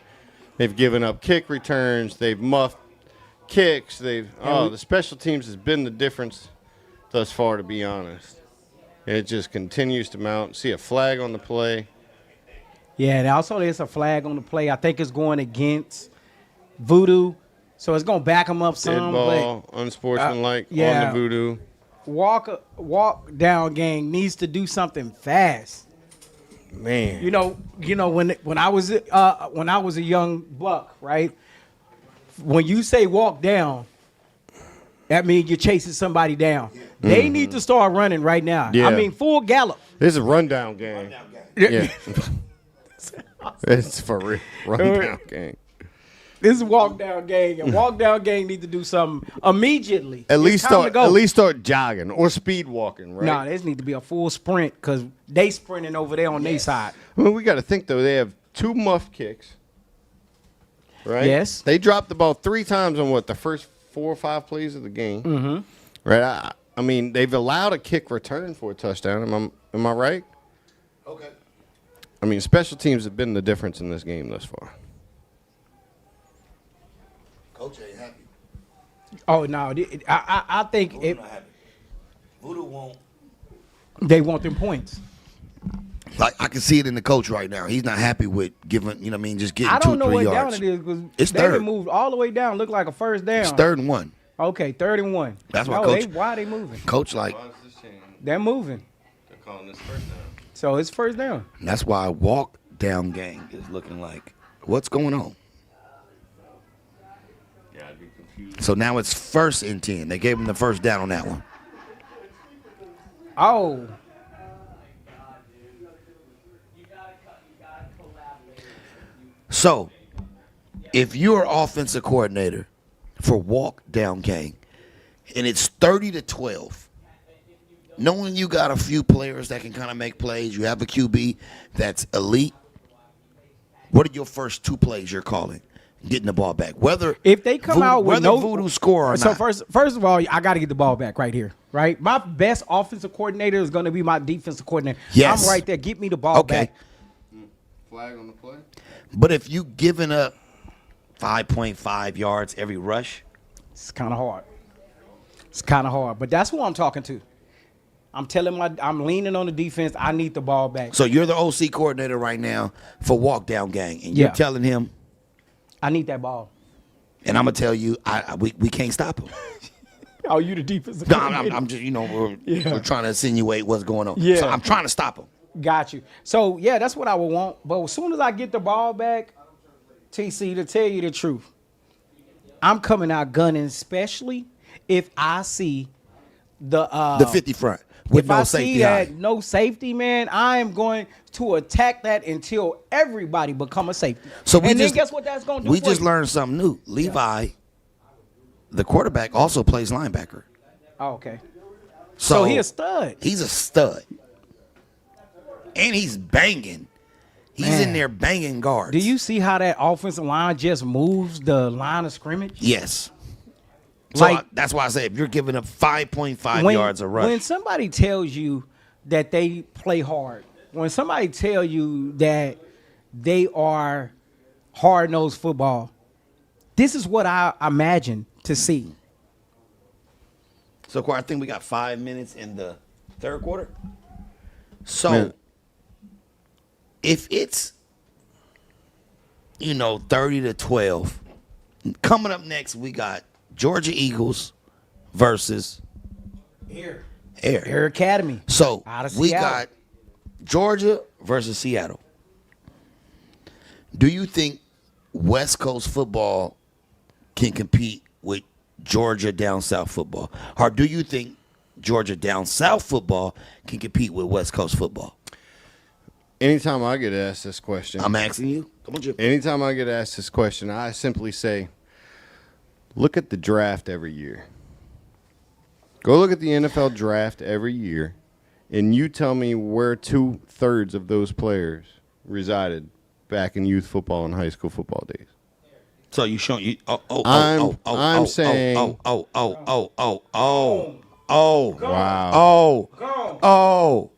They've given up kick returns. They've muffed kicks. The special teams has been the difference thus far, to be honest. It just continues to mount. See a flag on the play. Yeah, and also there's a flag on the play. I think it's going against Voodoo, so it's going to back them up some. Dead ball, unsportsmanlike on the Voodoo. Walk Down Gang needs to do something fast. Man, you know when I was a young buck, right? When you say walk down, that means you're chasing somebody down. They need to start running right now. Yeah. I mean, full gallop. This is a rundown game. Yeah, it's for real. Rundown game. This is Walk Down Gang, and Walk Down Gang need to do something immediately. At least start jogging or speed walking, right? Nah, this need to be a full sprint because they sprinting over there on their side. I mean, we got to think though. They have 2 muff kicks, right? Yes. They dropped the ball 3 times on the first 4 or 5 plays of the game. Mm-hmm. Right. I mean, they've allowed a kick return for a touchdown. Am I right? Okay. I mean, special teams have been the difference in this game thus far. Coach ain't happy. Oh no, I think Voodoo not happy. Voodoo won't. They want them points. Like I can see it in the coach right now. He's not happy with giving. Just getting 2 or 3 yards. I don't know what down it is because it's they third. moved all the way down. Look like a first down. It's 3rd and 1. Okay, 3rd and 1. That's why coach. Why are they moving? Coach like. They're moving. They're calling this first down. So it's first down. That's why Walk Down Gang is looking like what's going on. Yeah, I'd be confused. So now it's 1st and 10. They gave him the first down on that one. Oh. So, if you're offensive coordinator for Walk Down Gang, and it's 30-12, knowing you got a few players that can kind of make plays, you have a QB that's elite. What are your first 2 plays you're calling? Getting the ball back. Whether if they come out with no Voodoo score or so not. First of all, I got to get the ball back right here, right? My best offensive coordinator is going to be my defensive coordinator. Yes. I'm right there. Get me the ball back. Flag on the play. But if you giving up 5.5 yards every rush, it's kind of hard. It's kind of hard, but that's who I'm talking to. I'm leaning on the defense. I need the ball back. so you're the OC coordinator right now for Walk Down Gang, and you're Yeah. telling him, I need that ball. and I'm gonna tell you, we can't stop him. Oh, you the defensive No, coordinator. I'm just we're trying to insinuate what's going on. Yeah. So I'm trying to stop him. Got you. So, yeah, that's what I would want. But as soon as I get the ball back, TC, to tell you the truth, I'm coming out gunning, especially if I see the 50 front with if no I safety. see that high. no safety, man, I am going to attack that until everybody become a safety. So we and just then guess what that's going to do we for just you? learned something new. Levi, the quarterback, also plays linebacker. Oh, okay. So, So he a stud. He's a stud, and he's banging. He's Man. in there banging guards. Do you see how that offensive line just moves the line of scrimmage? Yes. So Like- that's why I say if you're giving up 5.5 when, yards a rush, When somebody tells you that they play hard, when somebody tell you that they are hard-nosed football, this is what I imagine to see. so I think we got 5 minutes in the 3rd quarter. So Man. if it's 30-12, coming up next we got Georgia Eagles versus Air. Air Academy. So Out of we Seattle. got Georgia versus Seattle. Do you think West Coast football can compete with Georgia down south football? Or do you think Georgia down south football can compete with West Coast football? Anytime I get asked this question, I'm asking you. Come on, Jim. anytime I get asked this question, I simply say, look at the draft every year. Go look at the NFL draft every year, and you tell me where 2/3 of those players resided back in youth football and high school football days. So you showing you? I'm saying. Wow. Go.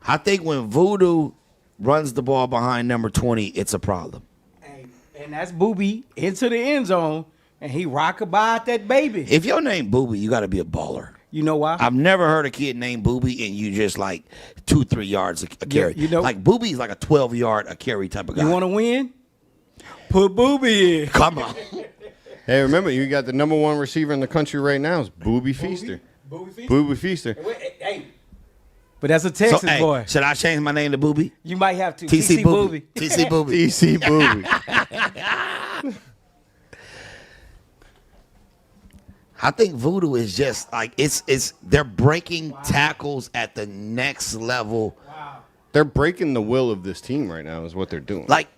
I think when Voodoo runs the ball behind number 20, it's a problem. And that's Booby into the end zone, and he rock-a-bye that baby. If your name Booby, you got to be a baller. You know why? I've never heard a kid named Booby and you just like 2-3 yards a carry. you know- like Booby's like a 12-yard a carry type of guy. You want to win? Put Booby in. Come on. Hey, remember, you got the number one receiver in the country right now is Booby Feaster. Booby Feaster. Hey. But that's a Texas So, hey, boy. should I change my name to Booby? You might have to. TC Booby. TC Booby. TC Booby. I think Voodoo is just like it's they're breaking tackles at the next level. They're breaking the will of this team right now is what they're doing. Like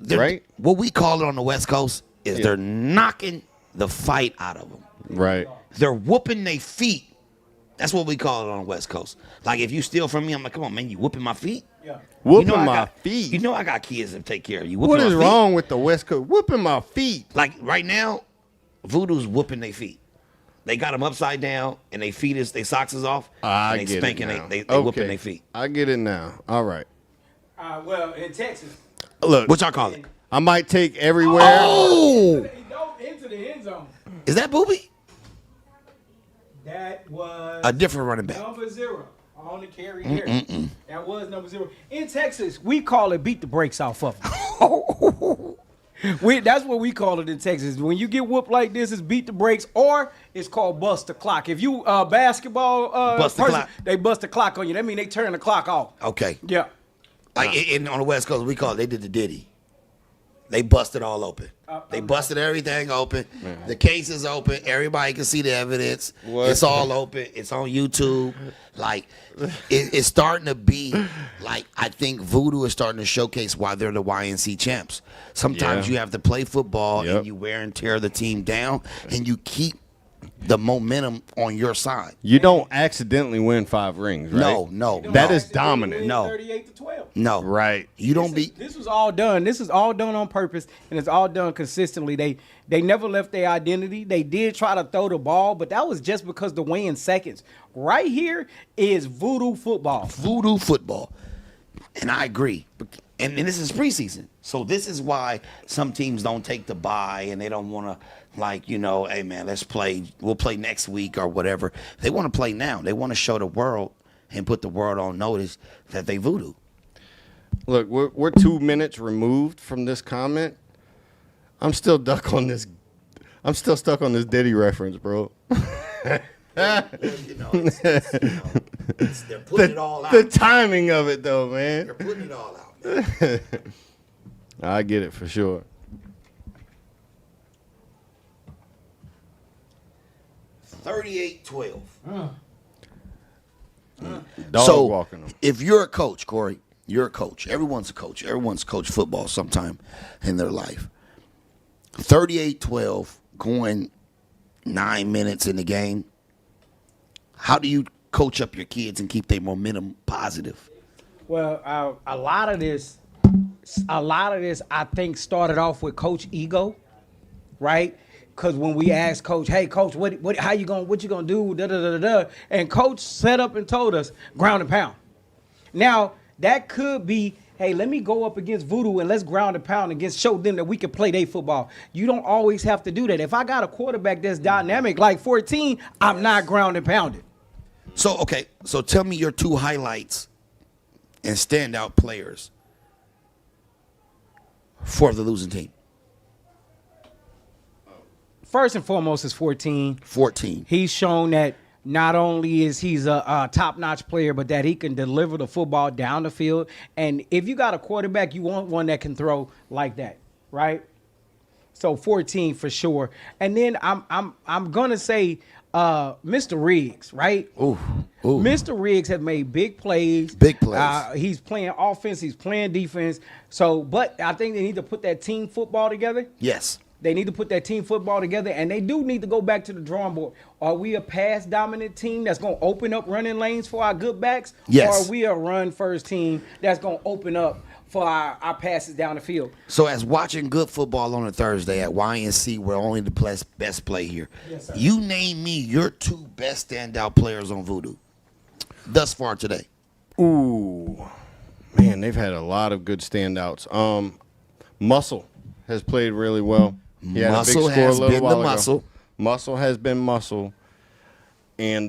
Right? what we call it on the West Coast is they're knocking the fight out of them. Right. They're whooping their feet. That's what we call it on the West Coast. Like if you steal from me, I'm like, come on, man, you whooping my feet? Yeah. Whooping I my got- feet. You know I got kids that take care of you. What Whooping is my feet. wrong with the West Coast? Whooping my feet. Like right now, Voodoo's whooping their feet. They got them upside down, and they feet is, they socks is off. I and they get spanking, it now. they Okay. whooping their feet. I get it now. All right. Well, in Texas. Look, What y'all call it? I might take everywhere. Oh, He dove into the end zone. is that Booby? That was A different running back. number 0 on the carry here. That was number 0. In Texas, we call it beat the brakes off of them. That's what we call it in Texas. When you get whooped like this, it's beat the brakes, or it's called bust the clock. If you basketball Bust the person, clock. they bust the clock on you. That means they turn the clock off. Okay. Yeah. Like on the West Coast, we call it, they did the Diddy. They busted all open. They busted everything open. The case is open. Everybody can see the evidence. What? It's all open. It's on YouTube. Like, it's starting to be, like, I think Voodoo is starting to showcase why they're the YNC champs. Sometimes Yeah. you have to play football Yep. and you wear and tear the team down, and you keep the momentum on your side. You don't accidentally win 5 rings, right? No. That no. is dominant. No. 38-12. No. Right. You don't be. This was all done. This is all done on purpose, and it's all done consistently. They never left their identity. They did try to throw the ball, but that was just because the weighing seconds. Right here is voodoo football. Voodoo football. And I agree. And this is preseason. So this is why some teams don't take the bye and they don't want to, like, you know, hey, man, let's play. We'll play next week or whatever. They want to play now. They want to show the world and put the world on notice that they voodoo. Look, we're 2 minutes removed from this comment. I'm still stuck on this. I'm still stuck on this Diddy reference, bro. They're putting it all out. The timing of it, though, man. They're putting it all out, man. I get it for sure. $38-12. Dog So, walking them. if you're a coach, Corey, you're a coach. Everyone's a coach. Everyone's coached football sometime in their life. 38-12, going 9 minutes in the game. How do you coach up your kids and keep their momentum positive? Well, a lot of this, I think, started off with Coach ego, right? Because when we asked Coach, "Hey, Coach, what you gonna do?" Da da da da, and Coach set up and told us ground and pound. Now that could be, hey, let me go up against Voodoo and let's ground and pound against, show them that we can play their football. You don't always have to do that. If I got a quarterback that's dynamic like 14, I'm not ground and pounded. So, okay, so tell me your 2 highlights and standout players for the losing team. First and foremost is 14. 14. He's shown that not only is he's a top-notch player, but that he can deliver the football down the field. And if you got a quarterback, you want one that can throw like that, right? So 14 for sure. And then I'm gonna say Mr. Riggs, right? Ooh. Mr. Riggs have made big plays. Big plays. He's playing offense. He's playing defense. So, but I think they need to put that team football together. Yes. They need to put that team football together, and they do need to go back to the drawing board. Are we a pass-dominant team that's going to open up running lanes for our good backs? Yes. Or are we a run-first team that's going to open up for our passes down the field? So as watching good football on a Thursday at YNC, we're only the best play here. Yes, sir. You name me your 2 best standout players on Voodoo thus far today. Ooh, man, they've had a lot of good standouts. Muscle has played really well. He had a big Muscle score has a little been while the ago. muscle. Muscle has been muscle, and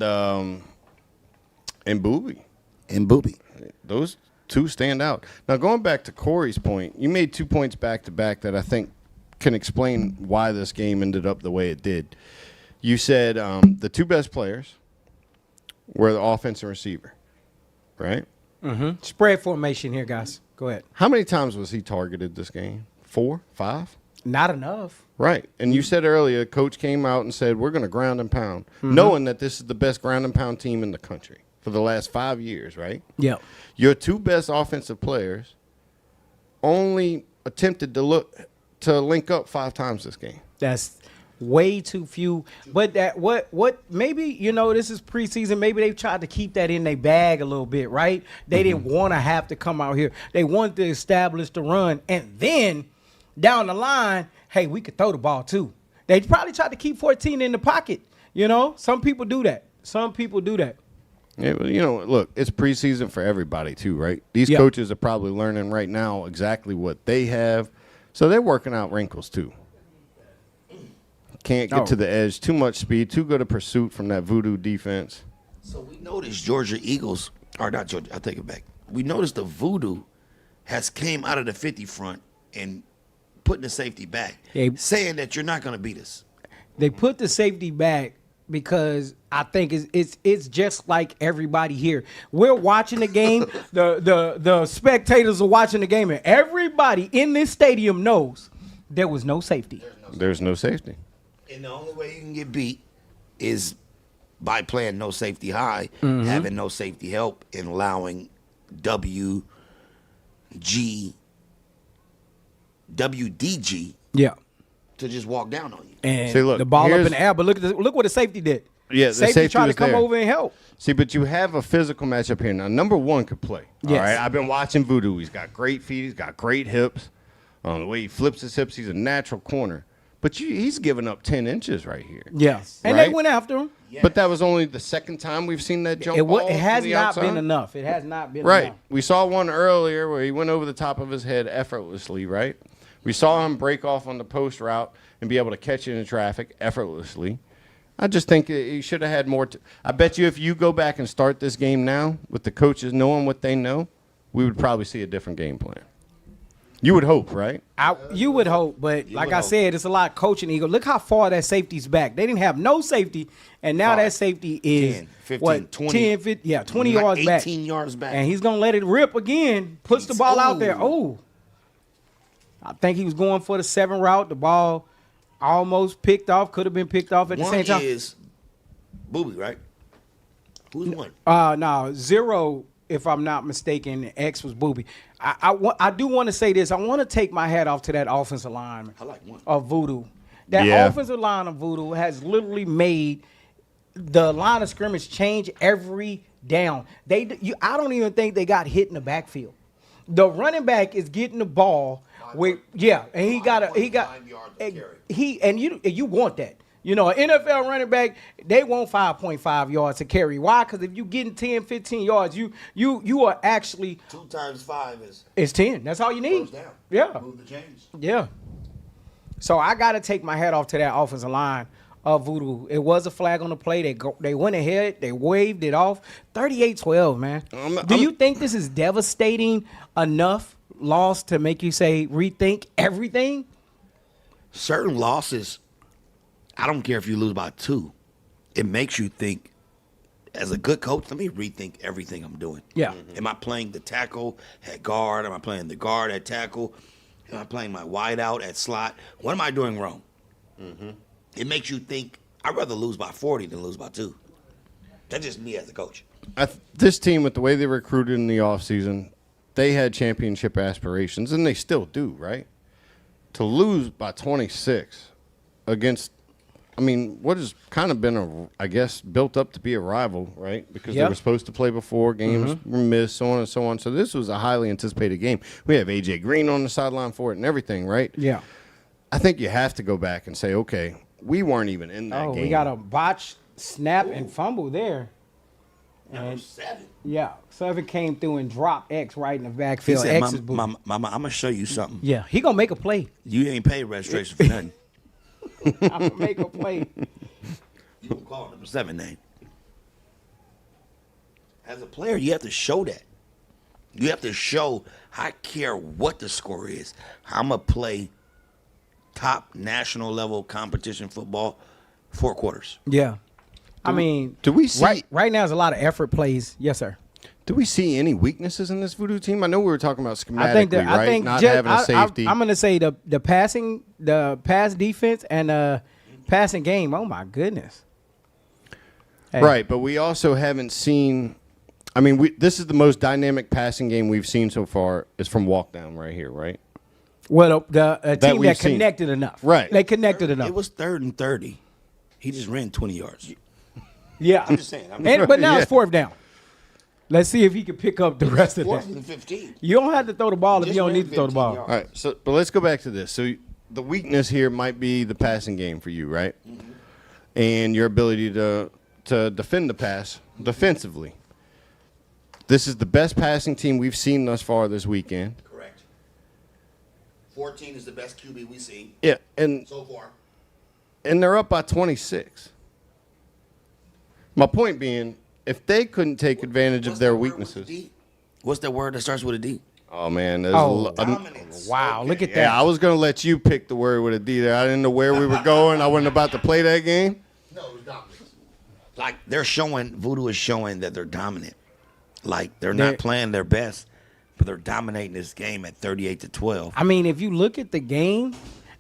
Booby. And Booby. Those 2 stand out. Now, going back to Corey's point, you made 2 points back to back that I think can explain why this game ended up the way it did. You said the 2 best players were the offense and receiver, right? Mm-hmm. Spread formation here, guys. Go ahead. How many times was he targeted this game? 4, 5? Not enough. Right. And you said earlier, coach came out and said, we're going to ground and pound, knowing that this is the best ground and pound team in the country for the last 5 years, right? Yep. Your 2 best offensive players only attempted to link up 5 times this game. That's way too few. But that what maybe, this is preseason. Maybe they've tried to keep that in their bag a little bit, right? They didn't want to have to come out here. They wanted to establish the run. And then down the line, hey, we could throw the ball too. They probably tried to keep 14 in the pocket. Some people do that. Yeah, but look, it's preseason for everybody too, right? These Yep. coaches are probably learning right now exactly what they have. So they're working out wrinkles too. Can't get to the edge, too much speed, too good a pursuit from that Voodoo defense. So we noticed Georgia Eagles, or not Georgia, I'll take it back. We noticed the Voodoo has came out of the 50 front and putting the safety back, saying that you're not going to beat us. They put the safety back because I think it's just like everybody here. We're watching the game. the spectators are watching the game, and everybody in this stadium knows there was no safety. There's no safety. And the only way you can get beat is by playing no safety high, having no safety help, and allowing WDG Yeah. to just walk down on you. And See, look, the ball up here's- in the air, but look what the safety did. Yeah, the safety safety tried to was come there. over and help. See, but you have a physical matchup here. Now, number 1 could play. All Yes. right, I've been watching Voodoo. He's got great feet. He's got great hips. The way he flips his hips, he's a natural corner. But he's giving up 10 inches right here. Yeah. And Right? they went after him. But that was only the second time we've seen that jump ball It has from the not outside. been enough. It has not been Right. enough. We saw one earlier where he went over the top of his head effortlessly, right? We saw him break off on the post route and be able to catch it in traffic effortlessly. I just think he should have had more. I bet you if you go back and start this game now with the coaches knowing what they know, we would probably see a different game plan. You would hope, right? You would hope, but like I said, it's a lot of coaching ego. Look how far that safety's back. They didn't have no safety, and now that safety is 10, 15, what, 20. 10, 50, 20 yards back. 18 yards back. And he's going to let it rip again, puts the ball out there. Oh, I think he was going for the 7 route. The ball almost picked off, could have been picked off at the same time. One is Booby, right? Who's one? No, 0, if I'm not mistaken, X was Booby. I do want to say this. I want to take my hat off to that offensive line I like one. of Voodoo. That offensive line of Voodoo has literally made the line of scrimmage change every down. I don't even think they got hit in the backfield. The running back is getting the ball and he got 5 yards to carry. you want that. An NFL running back, they want 5.5 yards to carry. Why? Because if you getting 10, 15 yards, you are actually 2 times 5 is it's 10. That's all you need. goes down. Yeah. Move the chains. Yeah. So I got to take my hat off to that offensive line of Voodoo. It was a flag on the play. They went ahead. They waved it off. 38-12, man. Do you think this is devastating enough loss to make you say rethink everything? Certain losses, I don't care if you lose by 2. It makes you think, as a good coach, let me rethink everything I'm doing. Yeah. Am I playing the tackle at guard? Am I playing the guard at tackle? Am I playing my wide out at slot? What am I doing wrong? It makes you think I'd rather lose by 40 than lose by 2. That's just me as a coach. This team, with the way they recruited in the offseason, they had championship aspirations, and they still do, right? To lose by 26 against, I mean, what has kind of been, I guess, built up to be a rival, right? Because they were supposed to play before, games were missed, so on and so on. So this was a highly anticipated game. We have A.J. Green on the sideline for it and everything, right? Yeah. I think you have to go back and say, okay, we weren't even in that game. We got a botched snap and fumble there. Number 7. Yeah, 7 came through and dropped X right in the He backfield. said, X is Mama, I'm going to show you something. yeah, he gonna make a play. You ain't paid registration for nothing. I'm gonna make a play. You can call number 7 name. As a player, you have to show that. You have to show, I care what the score is. I'm going to play top national level competition football 4 quarters. Yeah, I mean, do we see right now? There's a lot of effort plays. Yes, sir. Do we see any weaknesses in this Voodoo team? I know we were talking about schematically, I think that right? I think Not having a safety. I'm gonna say the pass defense and passing game. Oh my goodness. Hey. Right, but we also haven't seen. I mean, this is the most dynamic passing game we've seen so far. Is from walk down right here, right? Well, the team we've that seen. connected enough. Right. They connected enough. It was 3rd and 30. He just ran 20 yards. Yeah. I'm just saying. But now it's 4th down. Let's see if he can pick up the rest of 4th that. and 15. You don't have to throw the ball if Just you don't ran need to throw the 15 ball. yards. All right, but let's go back to this. So the weakness here might be the passing game for you, right? Mm-hmm. And your ability to defend the pass defensively. This is the best passing team we've seen thus far this weekend. Correct. 14 is the best QB we've seen Yeah, and so far. they're up by 26. My point being, if they couldn't take advantage of their weaknesses. What's that word that starts with a D? Oh, man. Dominance. Wow, look at that. Yeah, I was going to let you pick the word with a D there. I didn't know where we were going. I wasn't about to play that game. No, it was dominance. Like, Voodoo is showing that they're dominant. Like, they're not playing their best, but they're dominating this game at 38-12. I mean, if you look at the game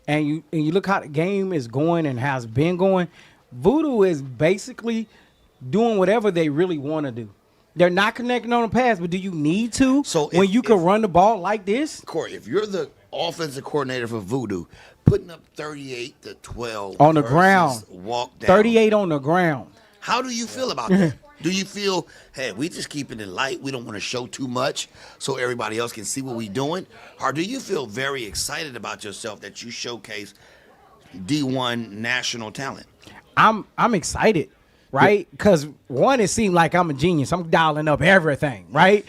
and you look how the game is going and has been going, Voodoo is basically doing whatever they really want to do. They're not connecting on the pass, but do you need to when you can run the ball like this? Corey, if you're the offensive coordinator for Voodoo, putting up 38-12 on the ground, walk down, 38 on the ground. How do you feel about that? Do you feel, hey, we just keeping it light, we don't want to show too much so everybody else can see what we're doing? Or do you feel very excited about yourself that you showcase D1 national talent? I'm excited, right? Because one, it seemed like I'm a genius. I'm dialing up everything, right?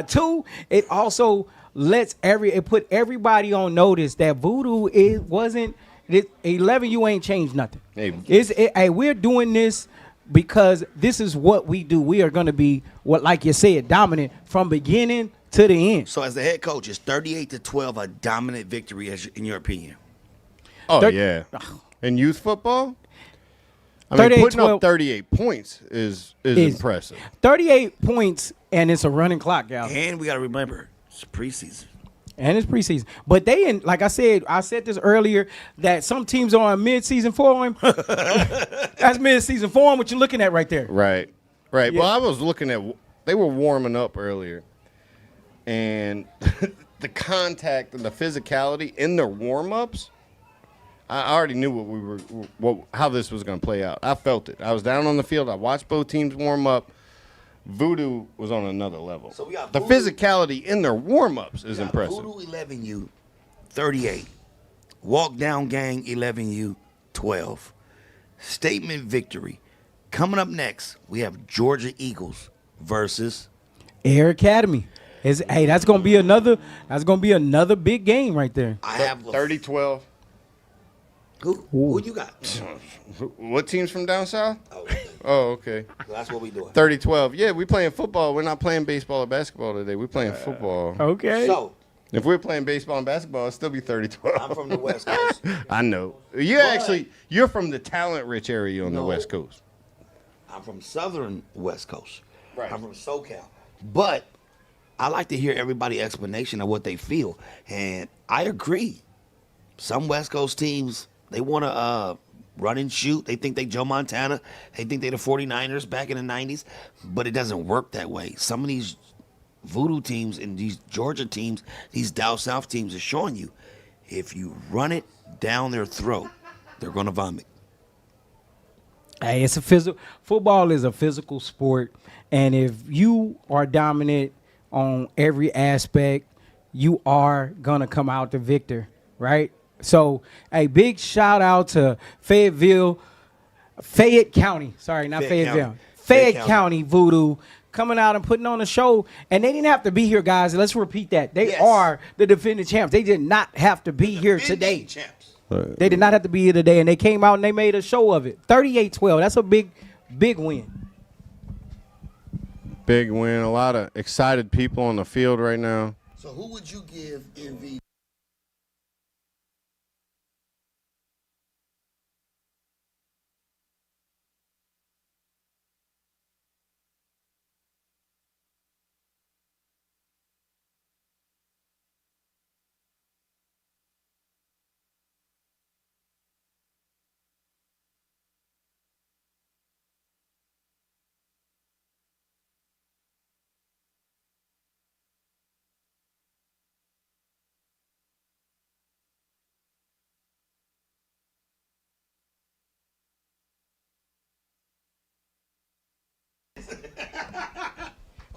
2, it also put everybody on notice that Voodoo wasn't 11. You ain't changed nothing. Hey, we're doing this because this is what we do. We are going to be like you said, dominant from beginning to the end. So as the head coach, is 38-12 a dominant victory in your opinion? Oh, yeah. In youth football? I mean, putting up 38 points is impressive. 38 points, and it's a running clock, guys. And we got to remember, it's preseason. And it's preseason. But like I said this earlier, that some teams are on mid-season form. That's mid-season form, what you're looking at right there. Right. Yeah. Well, I was looking at, they were warming up earlier. And the contact and the physicality in their warm-ups, I already knew how this was going to play out. I felt it. I was down on the field. I watched both teams warm up. Voodoo was on another level. So we got the physicality in their warm-ups is impressive. Voodoo 11U 38. Walk down gang 11U 12. Statement victory. Coming up next, we have Georgia Eagles versus Air Academy. That's gonna be another big game right there. I have 30-12. Who you got? What teams from down south? Oh, Oh, okay. that's what we doing. 30-12. Yeah, we playing football. We're not playing baseball or basketball today. We're playing football. Okay. So If we're playing baseball and basketball, it'd still be 30-12. I'm from the West Coast. I know. You're from the talent-rich area on the West Coast. I'm from Southern West Coast. Right. I'm from SoCal. But I like to hear everybody's explanation of what they feel. And I agree. Some West Coast teams, they want to run and shoot. They think they Joe Montana. They think they the 49ers back in the 90s. But it doesn't work that way. Some of these voodoo teams and these Georgia teams, these Dow South teams are showing you, if you run it down their throat, they're going to vomit. Hey, it's a physical. Football is a physical sport, and if you are dominant on every aspect, you are gonna come out the victor, right? So, a big shout out to Fayette County. Sorry, not Fayette Fayetteville. County. Fayette Fayette County Voodoo coming out and putting on a show, and they didn't have to be here, guys. Let's repeat that. They Yes. are the defending champs. They did not have to be here today. Champs. They did not have to be here today, and they came out and they made a show of it. 38-12. That's a big win. Big win. A lot of excited people on the field right now. So who would you give MVP?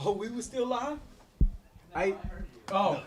Oh, we were still live? Oh.